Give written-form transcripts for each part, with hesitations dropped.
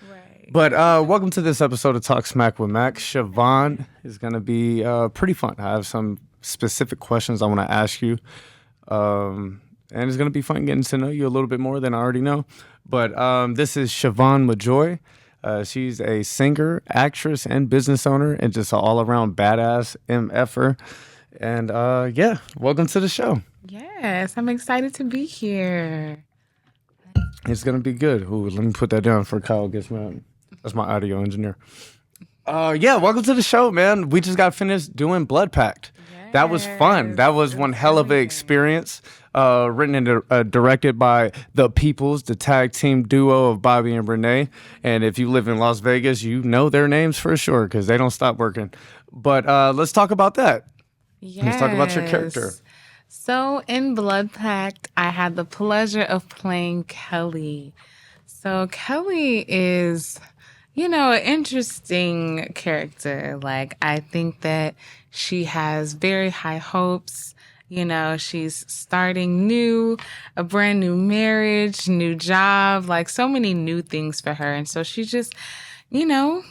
Right. But welcome to this episode of Talk Smack with Mac. Shavon is going to be pretty fun. I have some specific questions I want to ask you. And it's going to be fun getting to know you a little bit more than I already know. But this is Shavon Majoi. She's a singer, actress, and business owner, and just an all-around badass MFer. And yeah, welcome to the show. Yes, I'm excited to be here. It's going to be good. Ooh, let me put that down for Kyle gets mad. That's my audio engineer. Yeah, welcome to the show, man. We just got finished doing Blood Pact. That was fun. That was one hell of an experience. Written and directed by the Peoples, the tag team duo of Bobby and Renee. And if you live in Las Vegas, you know their names for sure because they don't stop working. But let's talk about that. Yes. Let's talk about your character. So in Blood Pact, I had the pleasure of playing Kelly. So Kelly is, an interesting character. Like, I think that she has very high hopes. She's starting new, a brand new marriage, new job, like so many new things for her. And so she's just,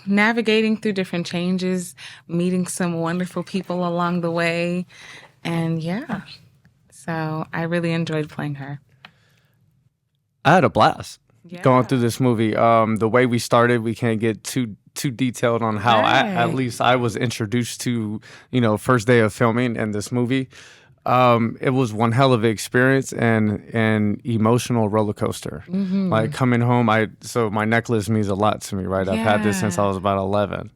navigating through different changes, meeting some wonderful people along the way. And yeah, so I really enjoyed playing her. I had a blast going through this movie. The way we started, we can't get too detailed on how at least I was introduced to, first day of filming in this movie. It was one hell of an experience and an emotional roller coaster. Mm-hmm. Like coming home, so my necklace means a lot to me, right? I've had this since I was about 11.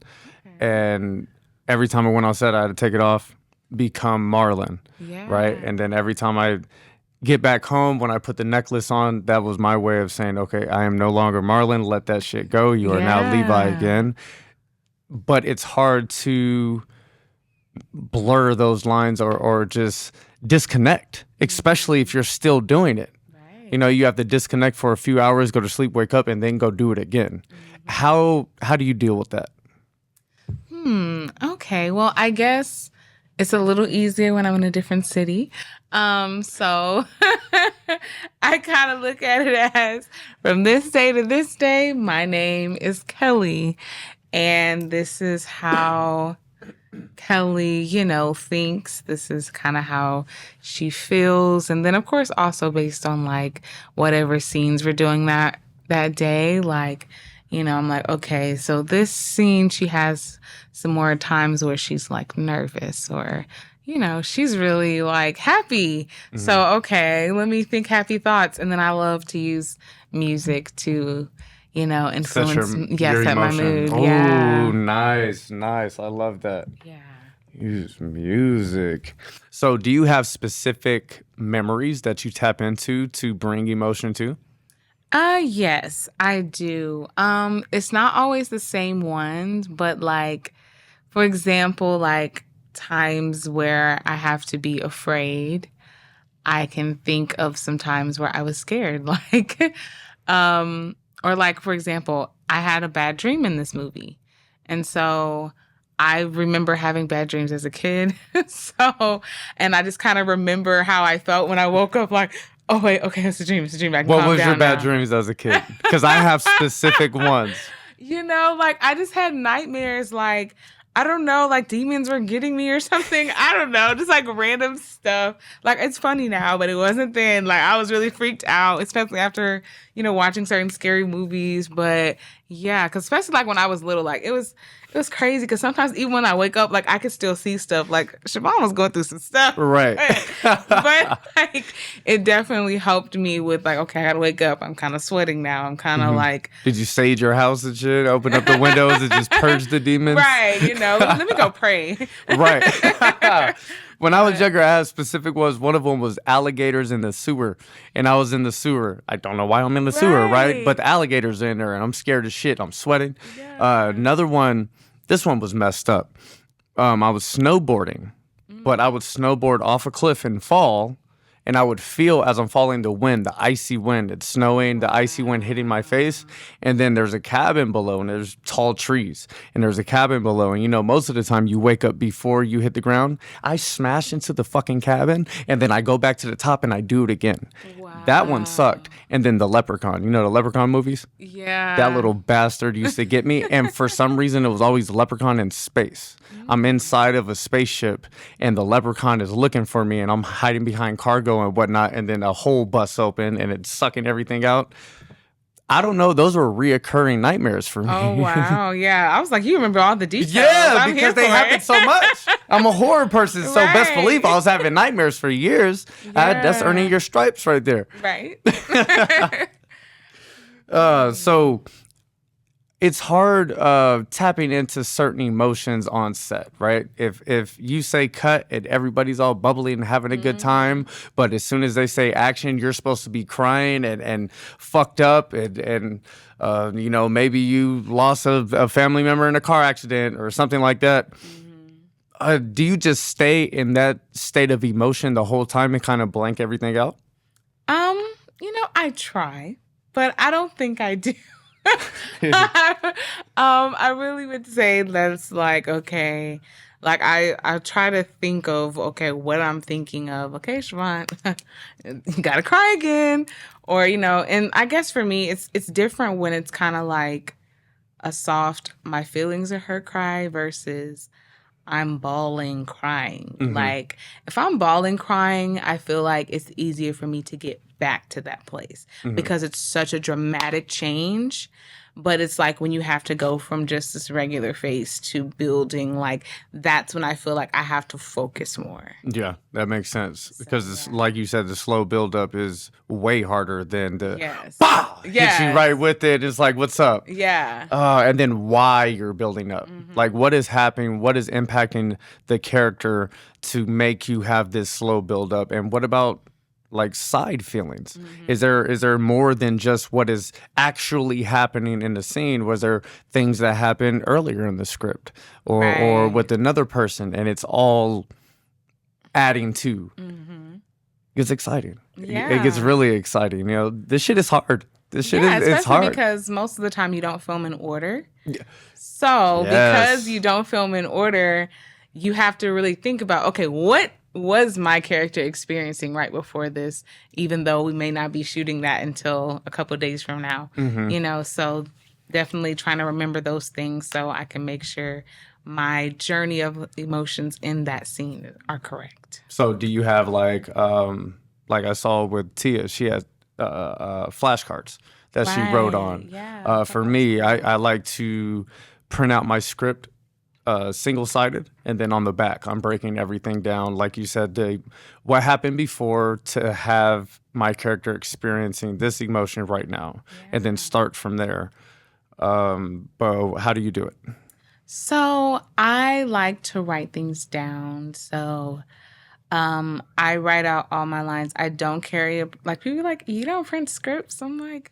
Okay. And every time I went on set, I had to take it off, become Marlon, right? And then every time I get back home, when I put the necklace on, that was my way of saying, okay, I am no longer Marlon. Let that shit go. You are now Levi again. But it's hard to blur those lines or just disconnect, especially if you're still doing it. Right. You have to disconnect for a few hours, go to sleep, wake up, and then go do it again. Mm-hmm. How do you deal with that? Okay. Well, I guess it's a little easier when I'm in a different city. So I kind of look at it as from this day to this day, my name is Kelly. And this is how Kelly, thinks. This is kind of how she feels. And then, of course, also based on, like, whatever scenes we're doing that day, like, I'm like, okay, so this scene, she has some more times where she's, like, nervous or, she's really, like, happy. Mm-hmm. So, okay, let me think happy thoughts. And then I love to use music to influence, set my mood. Oh, nice. I love that. Yeah. Use music. So do you have specific memories that you tap into to bring emotion to? Yes, I do. It's not always the same ones, but like, for example, like times where I have to be afraid, I can think of some times where I was scared. Like, or like, for example, I had a bad dream in this movie. And so I remember having bad dreams as a kid. And I just kind of remember how I felt when I woke up like, oh, wait, okay, it's a dream. I can what was your bad dreams as a kid? Because I have specific ones. Like I just had nightmares like, I don't know, like demons were getting me or something. I don't know, just like random stuff. Like it's funny now, but it wasn't then. Like I was really freaked out, especially after, watching certain scary movies. But yeah, because especially like when I was little, like it was crazy because sometimes even when I wake up, like I could still see stuff. Like Shavon was going through some stuff. Right. But like it definitely helped me with like, okay, I gotta wake up. I'm kind of sweating now. I'm kind of like. Did you sage your house and shit? Open up the windows and just purge the demons? Right. Let me go pray. Right. When I was younger, I had specific ones. One of them was alligators in the sewer. And I was in the sewer. I don't know why I'm in the sewer, right? But the alligators are in there and I'm scared as shit. I'm sweating. Yeah. Another one, this one was messed up. I was snowboarding, but I would snowboard off a cliff and fall. and I would feel as I'm falling the wind, the icy wind. It's snowing, the icy wind hitting my face, and then there's a cabin below, and there's tall trees, and there's a cabin below, and most of the time you wake up before you hit the ground. I smash into the fucking cabin, and then I go back to the top, and I do it again. Wow. That one sucked. And then the Leprechaun, the Leprechaun movies? Yeah. That little bastard used to get me. And for some reason, it was always the Leprechaun in space. I'm inside of a spaceship, and the Leprechaun is looking for me, and I'm hiding behind cargo and whatnot. And then a hole busts open, and it's sucking everything out. I don't know. Those were reoccurring nightmares for me. Oh, wow. Yeah. I was like, you remember all the details. Yeah, because they happen so much. I'm a horror person, so Right. best believe I was having nightmares for years. That's earning your stripes right there. Right. So it's hard tapping into certain emotions on set, right? If you say cut and everybody's all bubbly and having a good time, but as soon as they say action, you're supposed to be crying and fucked up and maybe you lost a family member in a car accident or something like that. Do you just stay in that state of emotion the whole time and kind of blank everything out? I try, but I don't think I do. I really would say that's like, okay, like I try to think of, okay, what I'm thinking of. Okay, Shavon, you gotta cry again. Or, and I guess for me, it's different when it's kind of like a soft, my feelings are hurt cry versus I'm bawling crying. Like if I'm bawling crying, I feel like it's easier for me to get back to that place because it's such a dramatic change. But it's like when you have to go from just this regular face to building, like that's when I feel like I have to focus more. Yeah, that makes sense. Because it's, like you said, the slow buildup is way harder than the bah! Hit you right with it. It's like, what's up? Yeah. And then why you're building up. Like what is happening? What is impacting the character to make you have this slow buildup? And what about like side feelings? Is there more than just what is actually happening in the scene? Was there things that happened earlier in the script or with another person, and it's all adding to? It's exciting. It gets really exciting. This shit is hard. This shit is hard because most of the time you don't film in order. So because you don't film in order, you have to really think about, okay, what was my character experiencing right before this, even though we may not be shooting that until a couple of days from now, so definitely trying to remember those things so I can make sure my journey of emotions in that scene are correct. So do you have like I saw with Tia, she has flashcards that she wrote on. For me, I like to print out my script single-sided, and then on the back I'm breaking everything down, like you said, what happened before to have my character experiencing this emotion right now, and then start from there. But how do you do it? So I like to write things down. So I write out all my lines. I don't carry like people are like, you don't print scripts. I'm like,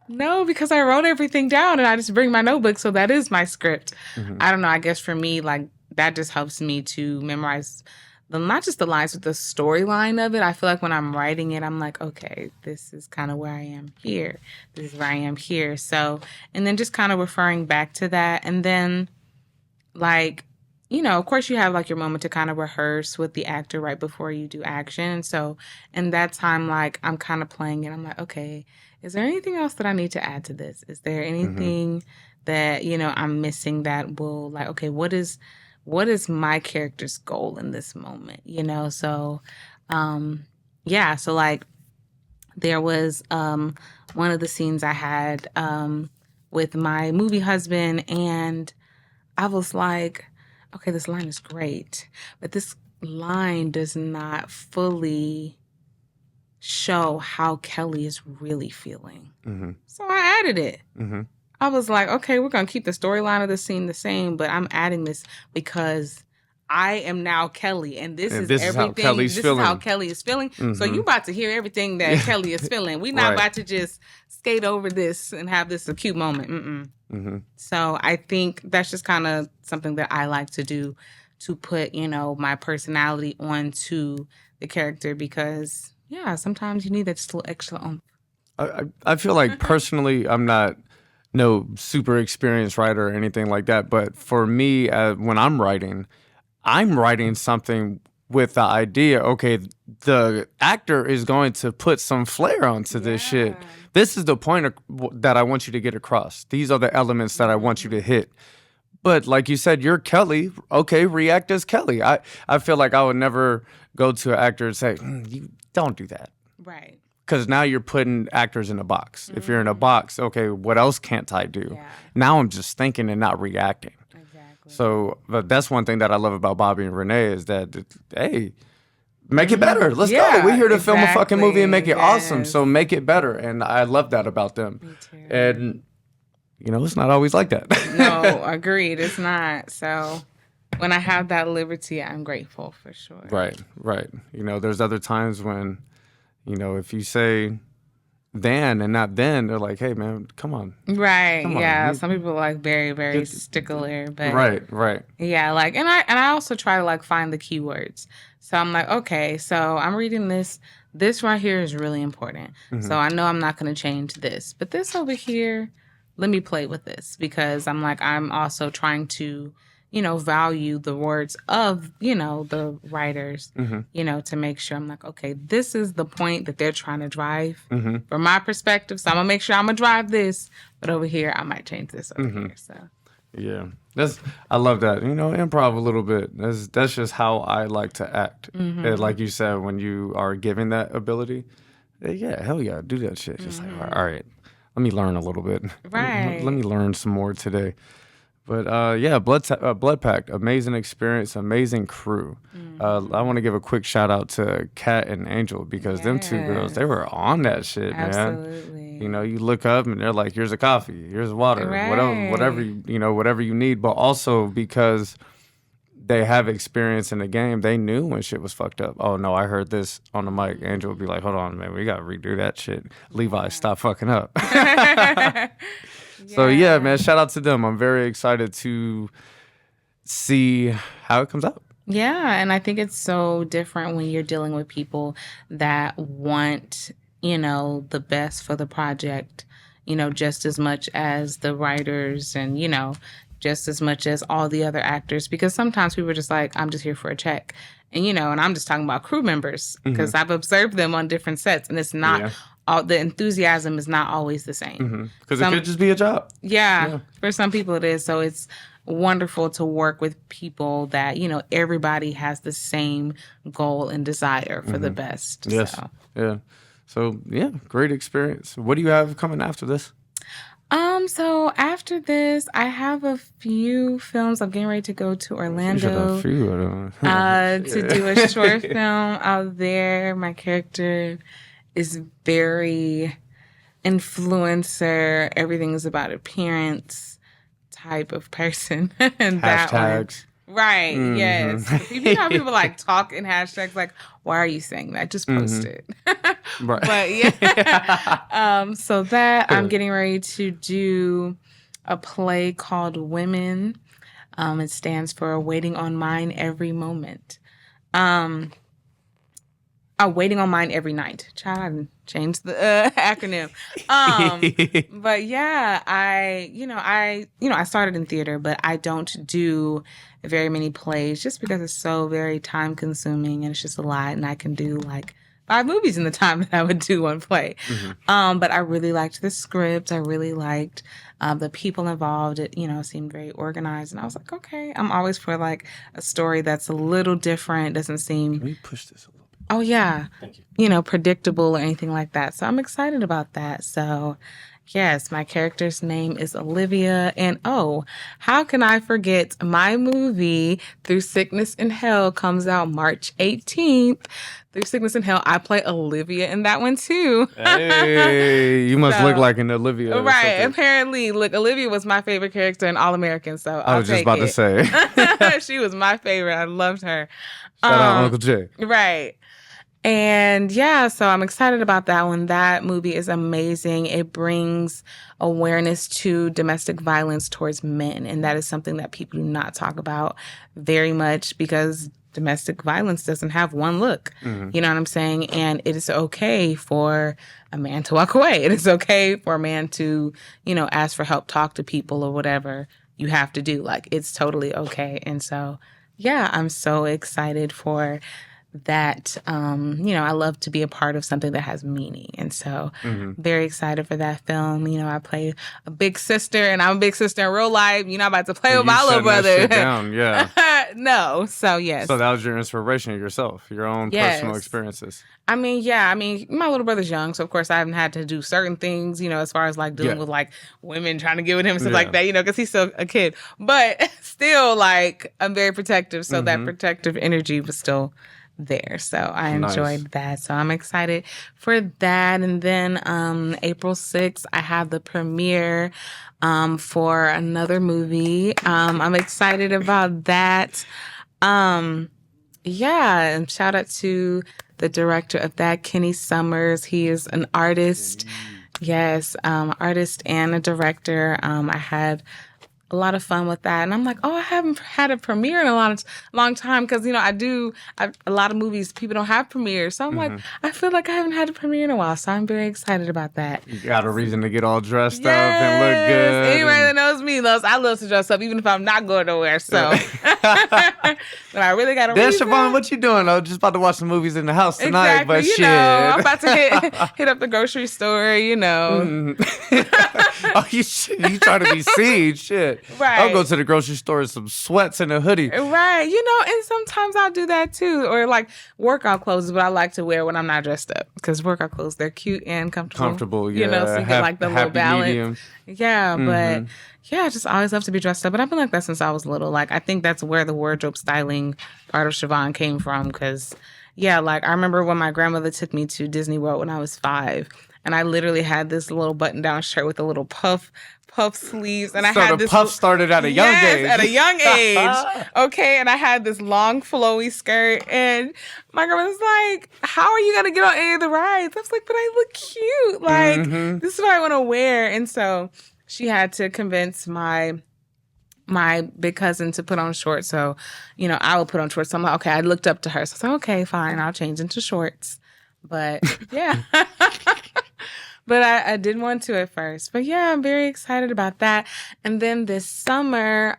no, because I wrote everything down and I just bring my notebook. So that is my script. I don't know. I guess for me, like that just helps me to memorize not just the lines, but the storyline of it. I feel like when I'm writing it, I'm like, okay, this is kind of where I am here. This is where I am here. So, and then just kind of referring back to that. And then like, of course you have like your moment to kind of rehearse with the actor right before you do action. And so in that time, like I'm kind of playing it. I'm like, okay, is there anything else that I need to add to this? Is there anything that, I'm missing that will like, okay, what is my character's goal in this moment? So, so like there was one of the scenes I had with my movie husband, and I was like, okay, this line is great, but this line does not fully show how Kelly is really feeling. So I added it. I was like, okay, we're going to keep the storyline of the scene the same, but I'm adding this because I am now Kelly, and this is everything. This is how Kelly is feeling. So you about to hear everything that Kelly is feeling. We're not about to just skate over this and have this a cute moment. So I think that's just kind of something that I like to do, to put, my personality onto the character, because yeah, sometimes you need that just little extra oomph. I feel like personally, I'm not no super experienced writer or anything like that. But for me, when I'm writing something with the idea, okay, the actor is going to put some flair onto this shit. This is the point that I want you to get across. These are the elements that I want you to hit. But like you said, you're Kelly. Okay, react as Kelly. I feel like I would never go to an actor and say, you don't do that. Right. Because now you're putting actors in a box. If you're in a box, okay, what else can't I do? Yeah. Now I'm just thinking and not reacting. Exactly. So but that's one thing that I love about Bobby and Renee is that, hey, make it better. Let's go. We're here to film a fucking movie and make it awesome. So make it better. And I love that about them. Me too. And, it's not always like that. No, agreed. It's not. So when I have that liberty, I'm grateful for sure. Right. There's other times when, if you say then and not then, they're like, hey, man, come on. Right. Come on. Yeah. Some people are like very, very stickler. But Right. Yeah. Like, and I also try to like find the keywords. So I'm like, okay, so I'm reading this. This right here is really important. Mm-hmm. So I know I'm not going to change this. But this over here, let me play with this because I'm also trying to, value the words of, the writers, to make sure I'm like, okay, this is the point that they're trying to drive from my perspective. So I'm going to make sure I'm going to drive this. But over here, I might change this over here. So. Yeah, I love that. Improv a little bit. That's just how I like to act. And like you said, when you are given that ability, yeah, hell yeah, do that shit. Just like, all right, let me learn a little bit. Right. Let me learn some more today. But yeah, Blood Pact, amazing experience, amazing crew. I want to give a quick shout out to Kat and Angel because them two girls, they were on that shit, man. Absolutely. You look up and they're like, here's a coffee, here's water, Right. whatever you need. But also because they have experience in the game, they knew when shit was fucked up. Oh no, I heard this on the mic. Angel would be like, hold on, man, we gotta redo that shit. Levi, stop fucking up. So yeah, man, shout out to them. I'm very excited to see how it comes out. Yeah, and I think it's so different when you're dealing with people that want, the best for the project, just as much as the writers and, just as much as all the other actors. Because sometimes people are just like, I'm just here for a check. And, and I'm just talking about crew members because I've observed them on different sets and it's not all the enthusiasm is not always the same. Because it could just be a job. Yeah, for some people it is. So it's wonderful to work with people that, everybody has the same goal and desire for the best. Yes. So. Yeah. So, yeah, great experience. What do you have coming after this? So after this, I have a few films. I'm getting ready to go to Orlando to do a short film out there. My character is very influencer. Everything is about appearance type of person. And hashtags. Right, yes. You know how people like talk in hashtags like, why are you saying that? Just post it. Right. But yeah. So that I'm getting ready to do a play called Women. It stands for Waiting on Mine Every Moment. Waiting on Mine Every Night. Child, I changed the acronym. But yeah, I started in theater, but I don't do very many plays just because it's so very time consuming and it's just a lot. And I can do like 5 movies in the time that I would do one play. But I really liked the script. I really liked the people involved. It, seemed very organized. And I was like, okay, I'm always for like a story that's a little different. Doesn't seem... Can we push this a little bit? Oh, yeah. Thank you. Predictable or anything like that. So I'm excited about that. So, yes, my character's name is Olivia. And, how can I forget my movie, Through Sickness and Hell, comes out March 18th. Through Sickness and Hell, I play Olivia in that one, too. Hey, you must look like an Olivia. Right. Apparently, look, Olivia was my favorite character in All American, so I was just about to say. She was my favorite. I loved her. Shout out Uncle Jay. Right. And yeah, so I'm excited about that one. That movie is amazing. It brings awareness to domestic violence towards men. And that is something that people do not talk about very much because domestic violence doesn't have one look. You know what I'm saying? And it is okay for a man to walk away. It is okay for a man to, ask for help, talk to people or whatever you have to do. Like, it's totally okay. And so, yeah, I'm so excited for that. I love to be a part of something that has meaning. And so very excited for that film. I play a big sister, and I'm a big sister in real life. I'm about to play with my little brother. That shit down, yeah. No. So, yes. So that was your inspiration yourself, your own personal experiences. My little brother's young, so of course I haven't had to do certain things, as far as like dealing with like women trying to get with him and stuff like that, because he's still a kid. But still, like, I'm very protective, so that protective energy was still there. So I enjoyed that. So I'm excited for that. And then April 6th, I have the premiere for another movie. I'm excited about that. And shout out to the director of that, Kenny Summers. He is an artist. Yes, artist and a director. I had a lot of fun with that. And I'm like, I haven't had a premiere in a long time because, a lot of movies, people don't have premieres. So I'm like, I feel like I haven't had a premiere in a while. So I'm very excited about that. You got a reason to get all dressed up and look good. Anybody that knows me knows I love to dress up even if I'm not going nowhere. So, but I really got a reason. Shavon, what you doing? I'm just about to watch some movies in the house tonight. Exactly. But shit. I'm about to hit up the grocery store, Oh, you trying to be seen, shit. Right. I'll go to the grocery store with some sweats and a hoodie. Right. And sometimes I'll do that too. Or like workout clothes, but I like to wear when I'm not dressed up. Because workout clothes, they're cute and comfortable. Comfortable, yeah. So you get like the little balance. Medium. Yeah, but I just always love to be dressed up. But I've been like that since I was little. Like, I think that's where the wardrobe styling part of Shavon came from. Because, like, I remember when my grandmother took me to Disney World when I was 5. And I literally had this little button-down shirt with a little puff sleeves, and I had this puff started at a young age. At a young age. Okay, and I had this long flowy skirt, and my grandma was like, "How are you gonna get on any of the rides?" I was like, "But I look cute. Like, this is what I want to wear." And so she had to convince my big cousin to put on shorts. So, I would put on shorts. So I'm like, okay, I looked up to her. So I was like, okay, fine, I'll change into shorts. But yeah. But I didn't want to at first. But yeah, I'm very excited about that. And then this summer,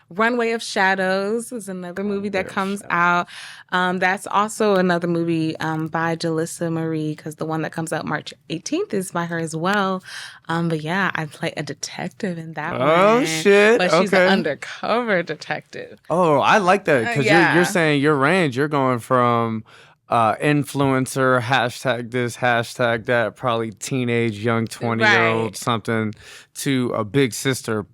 Runway of Shadows is another movie that comes out. That's also another movie by Jalissa Marie, because the one that comes out March 18th is by her as well. But yeah, I play a detective in that one. Oh, shit. But she's an undercover detective. Oh, I like that. Because you're saying your range, you're going from influencer, hashtag this, hashtag that, probably teenage, young 20-year-old something, to a big sister,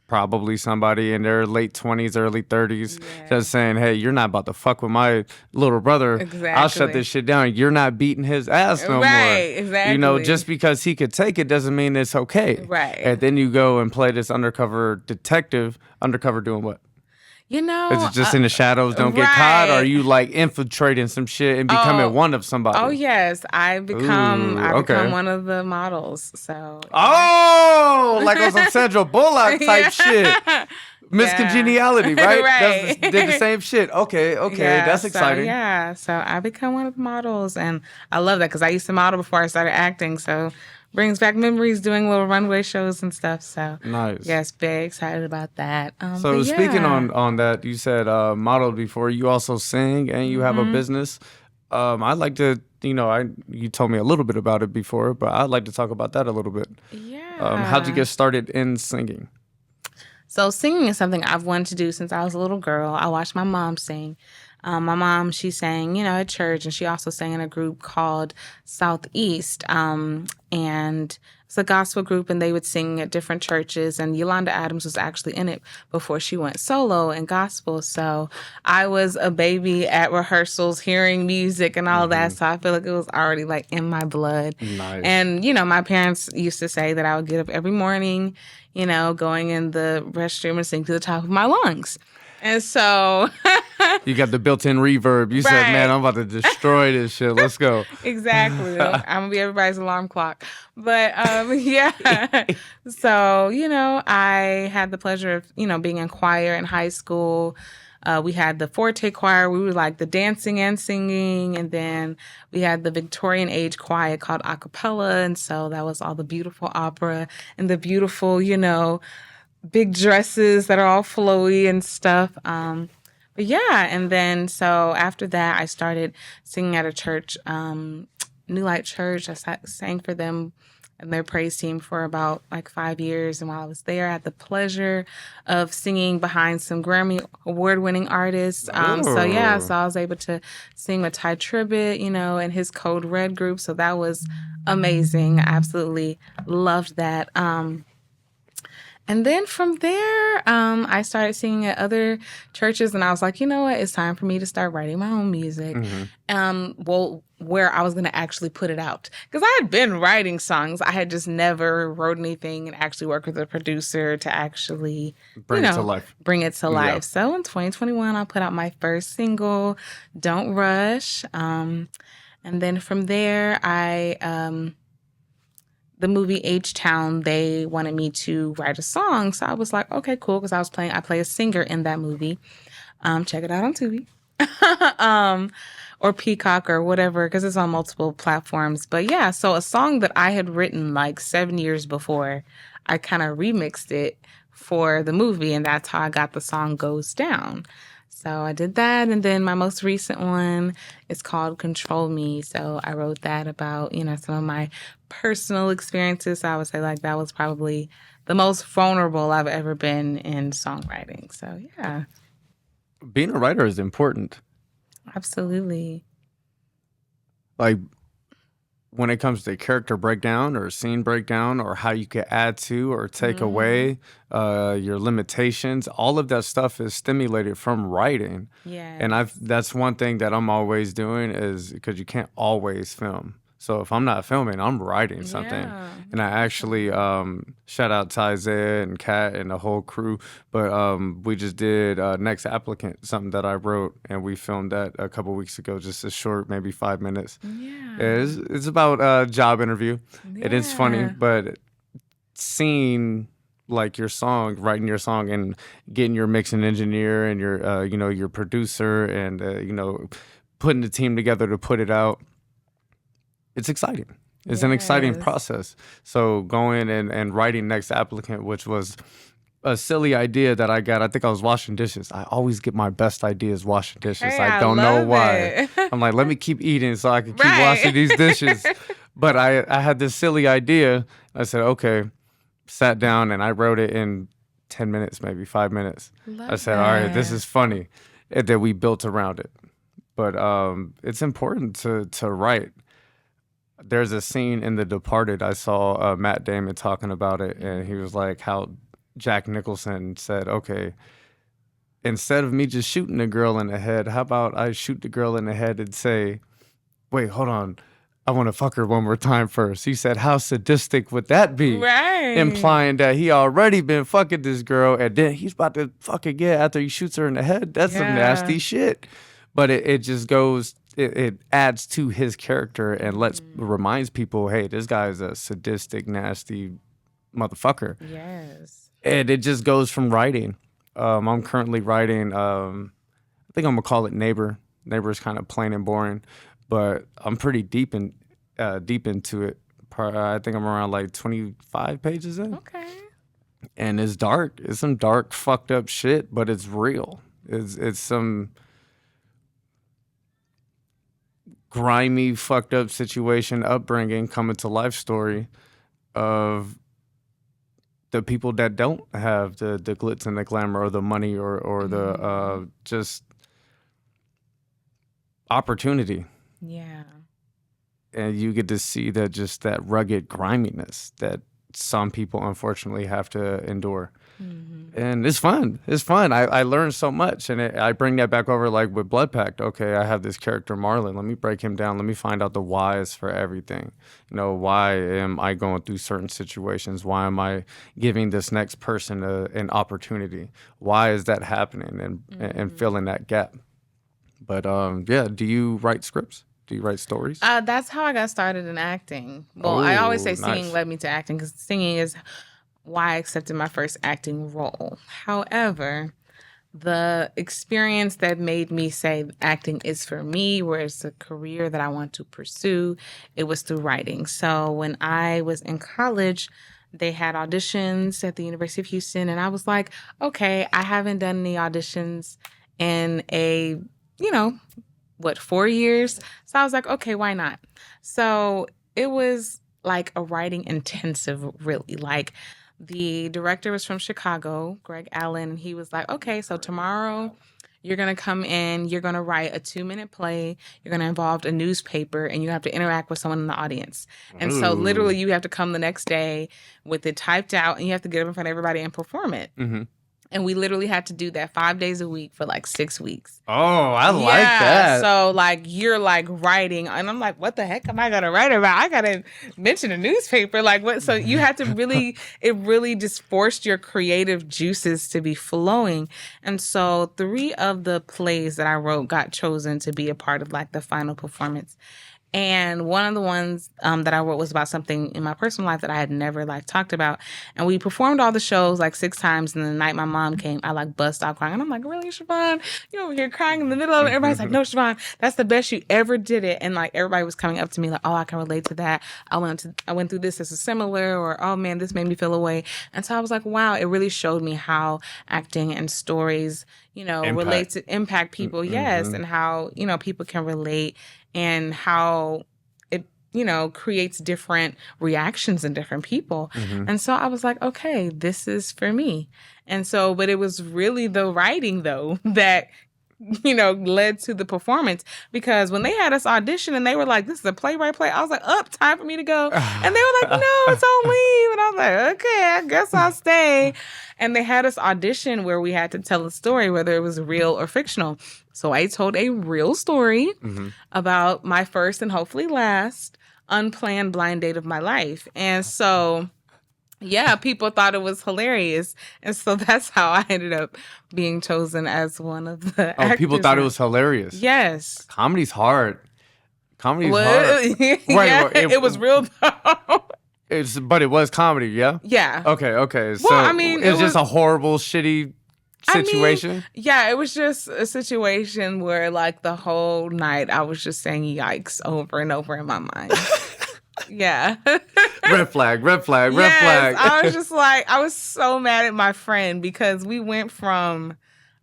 probably somebody in their late 20s, early 30s, just saying, hey, you're not about to fuck with my little brother. Exactly. I'll shut this shit down. You're not beating his ass no more. Right, exactly. Just because he could take it doesn't mean it's okay. Right. And then you go and play this undercover detective. Undercover doing what? Is it just in the shadows, don't get caught? Or are you like infiltrating some shit and becoming one of somebody? Oh yes, I become one of the models. So like on some Sandra Bullock type shit. Miss Congeniality, right? Right. Did the same shit. Okay, that's exciting. So I become one of the models, and I love that because I used to model before I started acting. So brings back memories doing little runway shows and stuff. So nice. Yes, very excited about that. So speaking on that, you said modeled before. You also sing and you have a business. I'd like to, you told me a little bit about it before, but I'd like to talk about that a little bit. Yeah. How'd you get started in singing? So singing is something I've wanted to do since I was a little girl. I watched my mom sing. My mom, she sang, at church, and she also sang in a group called Southeast. And it's a gospel group, and they would sing at different churches. And Yolanda Adams was actually in it before she went solo in gospel. So I was a baby at rehearsals, hearing music and all that. So I feel like it was already like in my blood. Nice. And, my parents used to say that I would get up every morning, going in the restroom and sing to the top of my lungs. And so you got the built-in reverb. You said, man, I'm about to destroy this shit. Let's go. Exactly. I'm going to be everybody's alarm clock. But, So, I had the pleasure of, being in choir in high school. We had the forte choir. We were like the dancing and singing. And then we had the Victorian age choir called a cappella. And so that was all the beautiful opera and the beautiful, big dresses that are all flowy and stuff. But yeah, and then so after that, I started singing at a church, New Light Church. I sang for them and their praise team for about like 5 years. And while I was there, I had the pleasure of singing behind some Grammy award-winning artists. So yeah, so I was able to sing with Ty Tribbett, and his Code Red group. So that was amazing. I absolutely loved that. And then from there, I started singing at other churches, and I was like, you know what? It's time for me to start writing my own music. Where I was going to actually put it out. Because I had been writing songs. I had just never wrote anything and actually worked with a producer to actually bring it to life. Yeah. So in 2021, I put out my first single, Don't Rush. And then from there, the movie H-Town, they wanted me to write a song. So I was like, okay, cool. Because I play a singer in that movie. Check it out on Tubi. Or Peacock or whatever, because it's on multiple platforms. But yeah, so a song that I had written like 7 years before, I kind of remixed it for the movie. And that's how I got the song Goes Down. So I did that. And then my most recent one is called Control Me. So I wrote that about, some of my personal experiences. So I would say like that was probably the most vulnerable I've ever been in songwriting. So yeah. Being a writer is important. Absolutely. Like when it comes to character breakdown or scene breakdown or how you can add to or take away your limitations, all of that stuff is stimulated from writing. Yeah. And that's one thing that I'm always doing is because you can't always film. So if I'm not filming, I'm writing something. Yeah. And I actually shout out to Isaiah and Kat and the whole crew. But we just did Next Applicant, something that I wrote, and we filmed that a couple weeks ago, just a short, maybe 5 minutes. Yeah. It's about a job interview. Yeah. It is funny, but seeing like your song, writing your song and getting your mixing engineer and your, your producer and, putting the team together to put it out. It's exciting. It's an exciting process. So going and writing Next Applicant, which was a silly idea that I got. I think I was washing dishes. I always get my best ideas washing dishes. Hey, I don't know why. it. I'm like, let me keep eating so I can keep washing these dishes. But I had this silly idea. I said, okay, sat down and I wrote it in 10 minutes, maybe 5 minutes. I said, all right, this is funny. And then we built around it. But it's important to write. There's a scene in The Departed. I saw Matt Damon talking about it, and he was like how Jack Nicholson said, okay, instead of me just shooting the girl in the head, how about I shoot the girl in the head and say, wait, hold on, I want to fuck her one more time first. He said, how sadistic would that be? Right. Implying that he already been fucking this girl, and then he's about to fuck again after he shoots her in the head. That's some nasty shit. But it just goes... It adds to his character and reminds people, hey, this guy is a sadistic, nasty motherfucker. Yes. And it just goes from writing. I'm currently writing, I think I'm going to call it Neighbor. Neighbor is kind of plain and boring, but I'm pretty deep into it. I think I'm around like 25 pages in. Okay. And it's dark. It's some dark, fucked up shit, but it's real. It's some... grimy, fucked up situation, upbringing, coming to life story of the people that don't have the glitz and the glamour or the money or the just opportunity. Yeah. And you get to see that rugged griminess that some people unfortunately have to endure. And it's fun. It's fun. I learned so much. And I bring that back over like with Blood Pact. Okay, I have this character, Marlon. Let me break him down. Let me find out the whys for everything. Why am I going through certain situations? Why am I giving this next person an opportunity? Why is that happening? And filling that gap. But do you write scripts? Do you write stories? That's how I got started in acting. Well, I always say singing nice. led me to acting because singing is why I accepted my first acting role. However, the experience that made me say acting is for me, where it's a career that I want to pursue, it was through writing. So when I was in college, they had auditions at the University of Houston, and I was like, okay, I haven't done any auditions in 4 years? So I was like, okay, why not? So it was like a writing intensive, really. Like the director was from Chicago, Greg Allen. He was like, okay, so tomorrow you're going to come in, you're going to write a 2-minute play, you're going to involve a newspaper, and you have to interact with someone in the audience. And so literally you have to come the next day with it typed out, and you have to get up in front of everybody and perform it. And we literally had to do that 5 days a week for like 6 weeks. Oh, I like that. So like you're like writing, and I'm like, what the heck am I gonna write about? I gotta mention a newspaper. Like what? So you had to really, it really just forced your creative juices to be flowing. And so 3 of the plays that I wrote got chosen to be a part of like the final performance. And one of the ones that I wrote was about something in my personal life that I had never like talked about. And we performed all the shows like 6 times. And the night my mom came, I like bust out crying. And I'm like, really, Shavon? You're over here crying in the middle of it. Everybody's like, no, Shavon, that's the best you ever did it. And like everybody was coming up to me like, oh, I can relate to that. I went through this as a similar, or oh man, this made me feel away. And so I was like, wow, it really showed me how acting and stories, relate to impact people. Yes. And how, people can relate, and how it, creates different reactions in different people. And so I was like, okay, this is for me. And so, but it was really the writing though that, led to the performance, because when they had us audition and they were like, this is a playwright play, I was like, time for me to go. And they were like, no, it's on leave. And I was like, okay, I guess I'll stay. And they had us audition where we had to tell a story, whether it was real or fictional. So I told a real story about my first and hopefully last unplanned blind date of my life. And so, yeah, people thought it was hilarious. And so that's how I ended up being chosen as one of the actors. People thought it was hilarious. Yes. Comedy's hard. Comedy's hard. Right, it was real though. But it was comedy, yeah? Yeah. Okay. So well, I mean, it's just a horrible, shitty situation? Yeah, it was just a situation where like the whole night I was just saying yikes over and over in my mind. Yeah. Red flag. I was just like, I was so mad at my friend because we went from,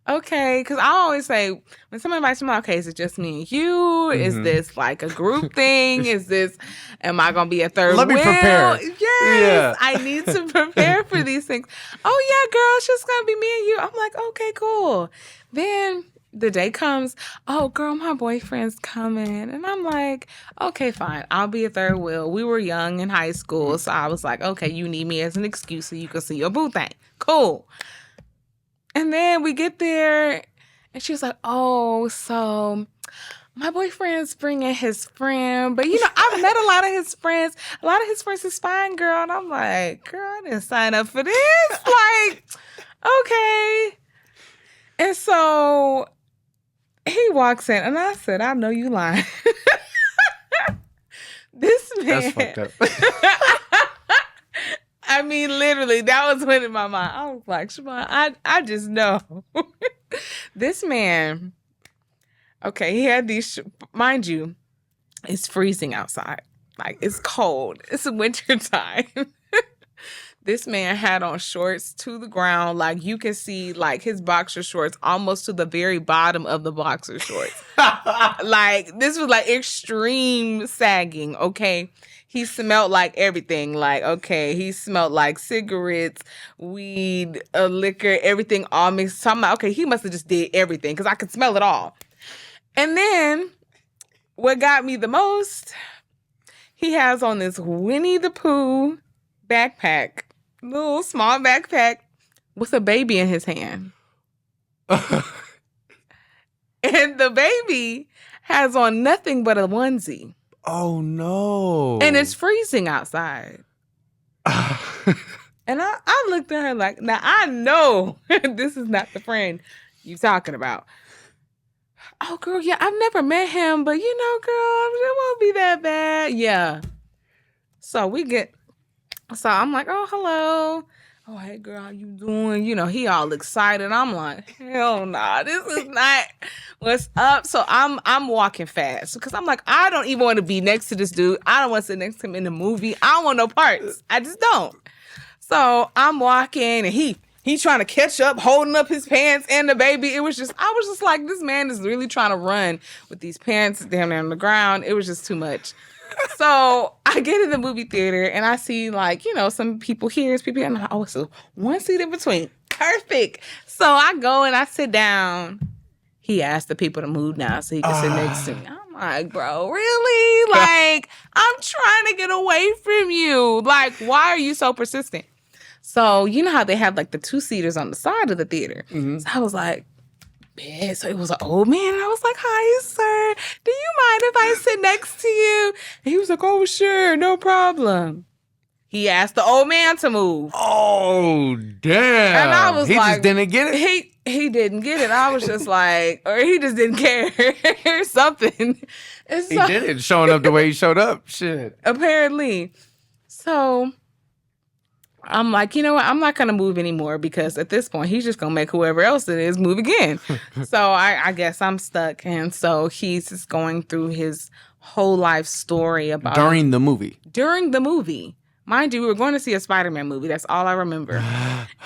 okay, because I always say, when someone invites me, okay, is it just me and you? Is this like a group thing? Am I going to be a third Let me wheel? prepare. Yes, Yeah. I need to prepare for these things. Oh, yeah, girl, it's just going to be me and you. I'm like, okay, cool. Then the day comes, oh, girl, my boyfriend's coming. And I'm like, okay, fine. I'll be a third wheel. We were young in high school. So I was like, okay, you need me as an excuse so you can see your boo thing. Cool. And then we get there and she was like, oh, so my boyfriend's bringing his friend. But, I've met a lot of his friends. A lot of his friends is fine, girl. And I'm like, girl, I didn't sign up for this. Like, okay. And so he walks in and I said, I know you lying. This man. That's fucked up. I mean, literally, that was what in my mind. I was like, Shavon, I just know. This man, okay, he had these, mind you, it's freezing outside. Like, it's cold. It's winter time. This man had on shorts to the ground. Like, you can see, like, his boxer shorts almost to the very bottom of the boxer shorts. Like, this was, like, extreme sagging, okay? He smelled like everything. Like, okay, he smelled like cigarettes, weed, liquor, everything all mixed. So I'm like, okay, he must have just did everything because I could smell it all. And then what got me the most, he has on this Winnie the Pooh backpack, little small backpack with a baby in his hand. And the baby has on nothing but a onesie. Oh, no. And it's freezing outside. And I looked at her like, now I know this is not the friend you talking about. Oh, girl, yeah, I've never met him, but girl, it won't be that bad. Yeah. So I'm like, oh, hello. oh, hey girl, how you doing? You know, he all excited. I'm like, hell nah, this is not what's up. So I'm walking fast because I'm like, I don't even want to be next to this dude. I don't want to sit next to him in the movie. I don't want no parts. I just don't. So I'm walking and he trying to catch up, holding up his pants and the baby. I was just like, this man is really trying to run with these pants down there on the ground. It was just too much. So I get in the movie theater and I see like, you know, some people here, people here, and I'm like, oh, so one seat in between. Perfect. So I go and I sit down. He asked the people to move now so he can sit next to me. I'm like, bro, really? Like, I'm trying to get away from you. Like, why are you so persistent? So you know how they have like the 2-seaters on the side of the theater. Mm-hmm. So I was like, man. So it was an old man. And I was like, hi, sir. Do you mind if I sit next to you? And he was like, oh, sure. No problem. He asked the old man to move. Oh, damn. And I was he like, just didn't get it? He didn't get it. I was just like, or he just didn't care or something. And so, he didn't showing up the way he showed up. Shit. Apparently. So I'm like, you know what? I'm not going to move anymore because at this point, he's just going to make whoever else it is move again. So I guess I'm stuck. And so he's just going through his whole life story about... During the movie. Mind you, we were going to see a Spider-Man movie. That's all I remember.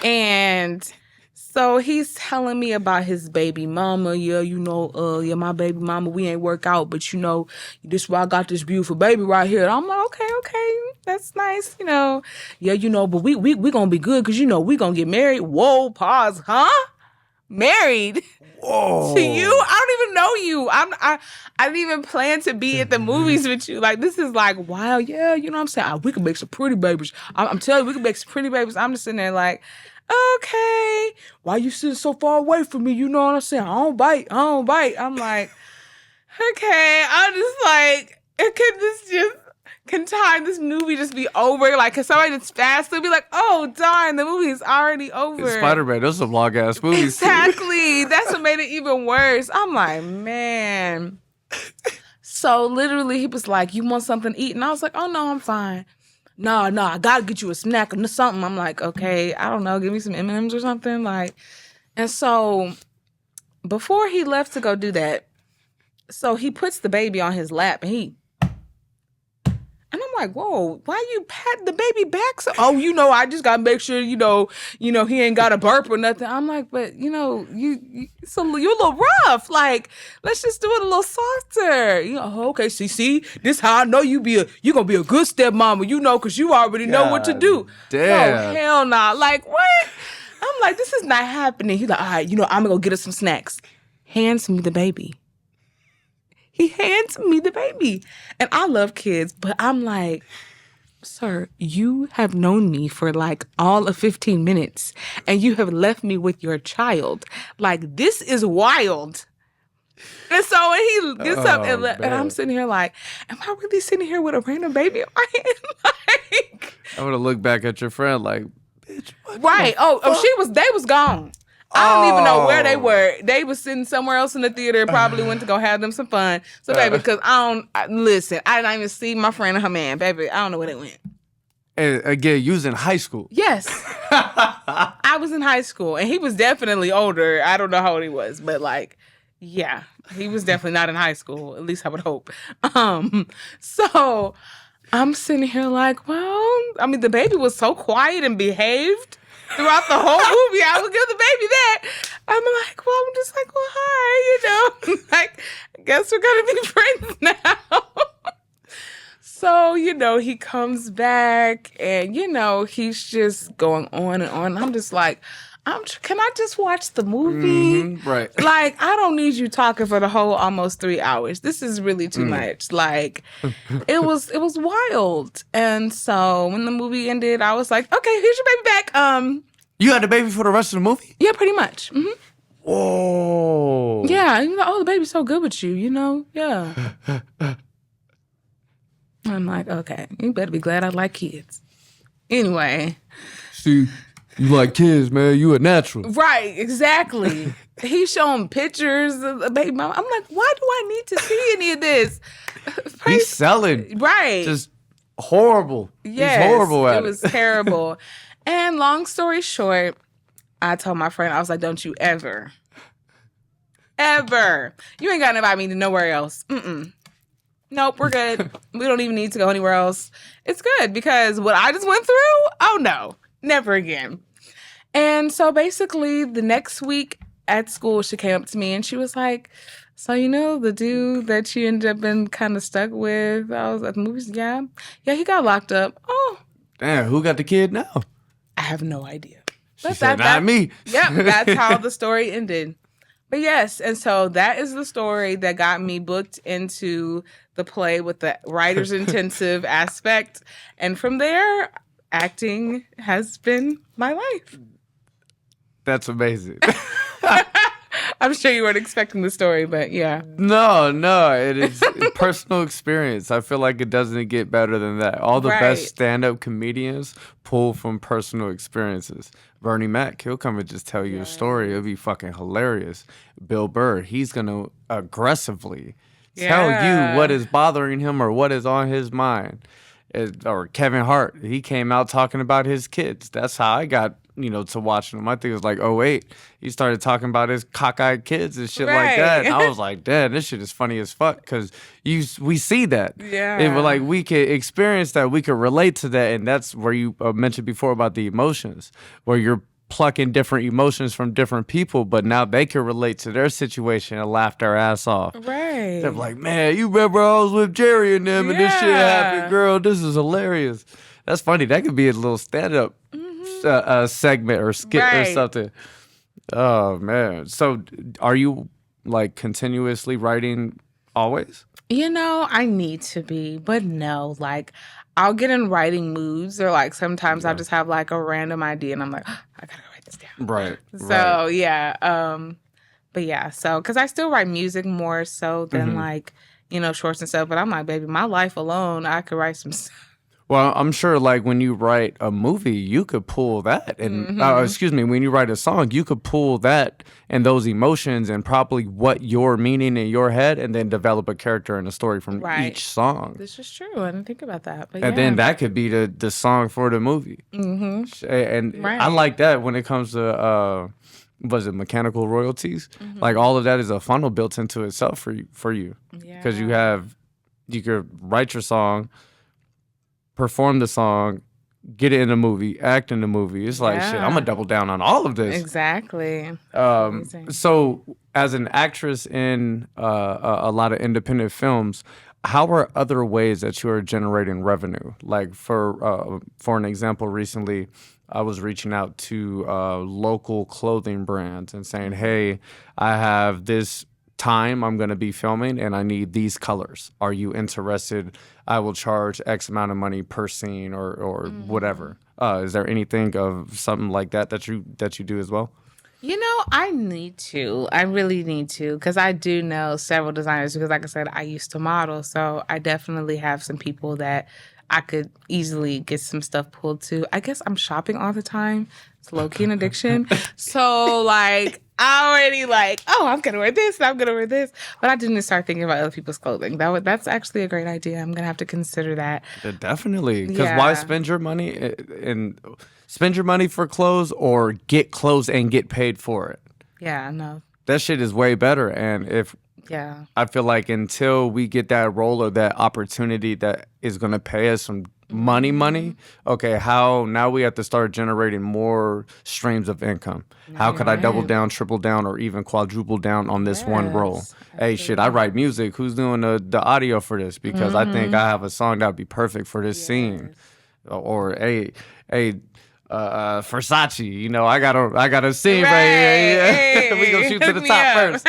And so he's telling me about his baby mama. Yeah, you know, my baby mama, we ain't work out, but you know, this is why I got this beautiful baby right here. And I'm like, okay, that's nice, you know. Yeah, you know, but we gonna be good because, you know, we gonna get married. Whoa, pause, huh? Married? Whoa. To you? I don't even know you. I didn't even plan to be at the movies with you. Like, this is like, wow, yeah, you know what I'm saying? We could make some pretty babies. I'm telling you, we could make some pretty babies. I'm just sitting there like, okay, why you sitting so far away from me? You know what I'm saying? I don't bite. I'm like, okay. I'm just like, can this movie just be over? Like, can somebody that's fast be like, oh, darn, the movie's already over. Spider-Man, those are some long-ass movies. Exactly. That's what made it even worse. I'm like, man. So literally, he was like, you want something to eat? And I was like, oh, no, I'm fine. No, I gotta get you a snack or something. I'm like, okay, I don't know, give me some M&Ms or something. Like, and so before he left to go do that, so he puts the baby on his lap and I'm like, whoa, why you pat the baby back? So, oh, you know, I just gotta make sure, you know, he ain't got a burp or nothing. I'm like, but you know, you're a little rough. Like, let's just do it a little softer. You know, okay, see, this how I know you gonna be a good stepmama, you know, because you already know what to do. Damn. No, hell nah. Like, what? I'm like, this is not happening. He's like, all right, you know, I'm gonna go get us some snacks. Hands me the baby. He hands me the baby. And I love kids, but I'm like, sir, you have known me for like all of 15 minutes and you have left me with your child. Like, this is wild. And so when he gets up and I'm sitting here like, am I really sitting here with a random baby in my hand? Like, I'm going to look back at your friend like, bitch, what right. They was gone. I don't even know where they were. They was sitting somewhere else in the theater. Probably went to go have them some fun. So, baby, because I didn't even see my friend and her man, baby. I don't know where they went. And again, you was in high school. Yes. I was in high school, and he was definitely older. I don't know how old he was, but like, yeah, he was definitely not in high school. At least I would hope. So I'm sitting here like, well, I mean, the baby was so quiet and behaved throughout the whole movie. I would give the baby that. I'm like, well, I'm just like, well, hi, you know. Like, I guess we're going to be friends now. So, you know, he comes back and, you know, he's just going on and on. I'm just like, can I just watch the movie? Mm-hmm, right. Like, I don't need you talking for the whole almost 3 hours. This is really too much. Like, it was wild. And so when the movie ended, I was like, okay, here's your baby back. You had the baby for the rest of the movie? Yeah, pretty much. Mm-hmm. Whoa. Yeah, you know, oh, the baby's so good with you, you know? Yeah. I'm like, okay, you better be glad I like kids. Anyway. See, you like kids, man. You a natural. Right, exactly. He's showing pictures of the baby mama. I'm like, why do I need to see any of this? He's selling. Right. Just horrible. Yes, he's horrible at it. It was terrible. And long story short, I told my friend, I was like, don't you ever, you ain't got to invite me to nowhere else. Nope, we're good. We don't even need to go anywhere else. It's good because what I just went through, oh no, never again. And so basically the next week at school, she came up to me and she was like, so you know the dude that you ended up being kind of stuck with? I was at the movies. Yeah, he got locked up. Oh, damn, who got the kid now? I have no idea. She said, not me. Yep, that's how the story ended. But yes, and so that is the story that got me booked into the play with the writer's intensive aspect. And from there, acting has been my life. That's amazing. I'm sure you weren't expecting the story, but yeah. No, it is personal experience. I feel like it doesn't get better than that. All the best stand-up comedians pull from personal experiences. Bernie Mac, he'll come and just tell you a story. It'll be fucking hilarious. Bill Burr, he's going to aggressively tell you what is bothering him or what is on his mind. Or Kevin Hart, he came out talking about his kids. That's how I got, to watching him. I think it was like, oh wait, he started talking about his cockeyed kids and shit like that. And I was like, damn, this shit is funny as fuck because we see that. Yeah. And like we could experience that, we could relate to that, and that's where you mentioned before about the emotions, where you're plucking different emotions from different people, but now they can relate to their situation and laugh their ass off. Right. They're like, man, you remember I was with Jerry and them and this shit happened, girl. This is hilarious. That's funny. That could be a little stand-up segment or skit or something. Oh, man. So are you like continuously writing always? I need to be, but no, like I'll get in writing moods or like sometimes I'll just have like a random idea and I'm like, oh, I gotta write this down. Right. So yeah. But yeah, so because I still write music more so than like, shorts and stuff. But I'm like, baby, my life alone, I could write some stuff. Well, I'm sure like when you write a movie, you could pull that. And when you write a song, you could pull that and those emotions and probably what you're meaning in your head and then develop a character and a story from each song. This is true. I didn't think about that. But and then that could be the song for the movie. Mm-hmm. And I like that when it comes to... was it mechanical royalties? Mm-hmm. Like all of that is a funnel built into itself for you. Because you could write your song, perform the song, get it in the movie, act in the movie. It's like, shit, I'm going to double down on all of this. Exactly. So as an actress in a lot of independent films, how are other ways that you are generating revenue? Like for an example, recently, I was reaching out to local clothing brands and saying, hey, I have this time I'm going to be filming and I need these colors. Are you interested? I will charge X amount of money per scene or whatever. Is there anything of something like that you do as well? I need to. I really need to because I do know several designers because like I said, I used to model. So I definitely have some people that I could easily get some stuff pulled to. I guess I'm shopping all the time. It's low-key an addiction. So like I already like, oh, I'm going to wear this and I'm going to wear this. But I didn't start thinking about other people's clothing. That's actually a great idea. I'm going to have to consider that. Definitely. Because why spend your money for clothes or get clothes and get paid for it? Yeah, no. That shit is way better. And I feel like until we get that role or that opportunity that is going to pay us some money, okay, how now we have to start generating more streams of income. How could I double down, triple down, or even quadruple down on this one role? Absolutely. Hey, shit, I write music. Who's doing the audio for this? Because I think I have a song that would be perfect for this scene. Or, hey, Versace, I got a scene right here. Hey, we gonna shoot to the top first.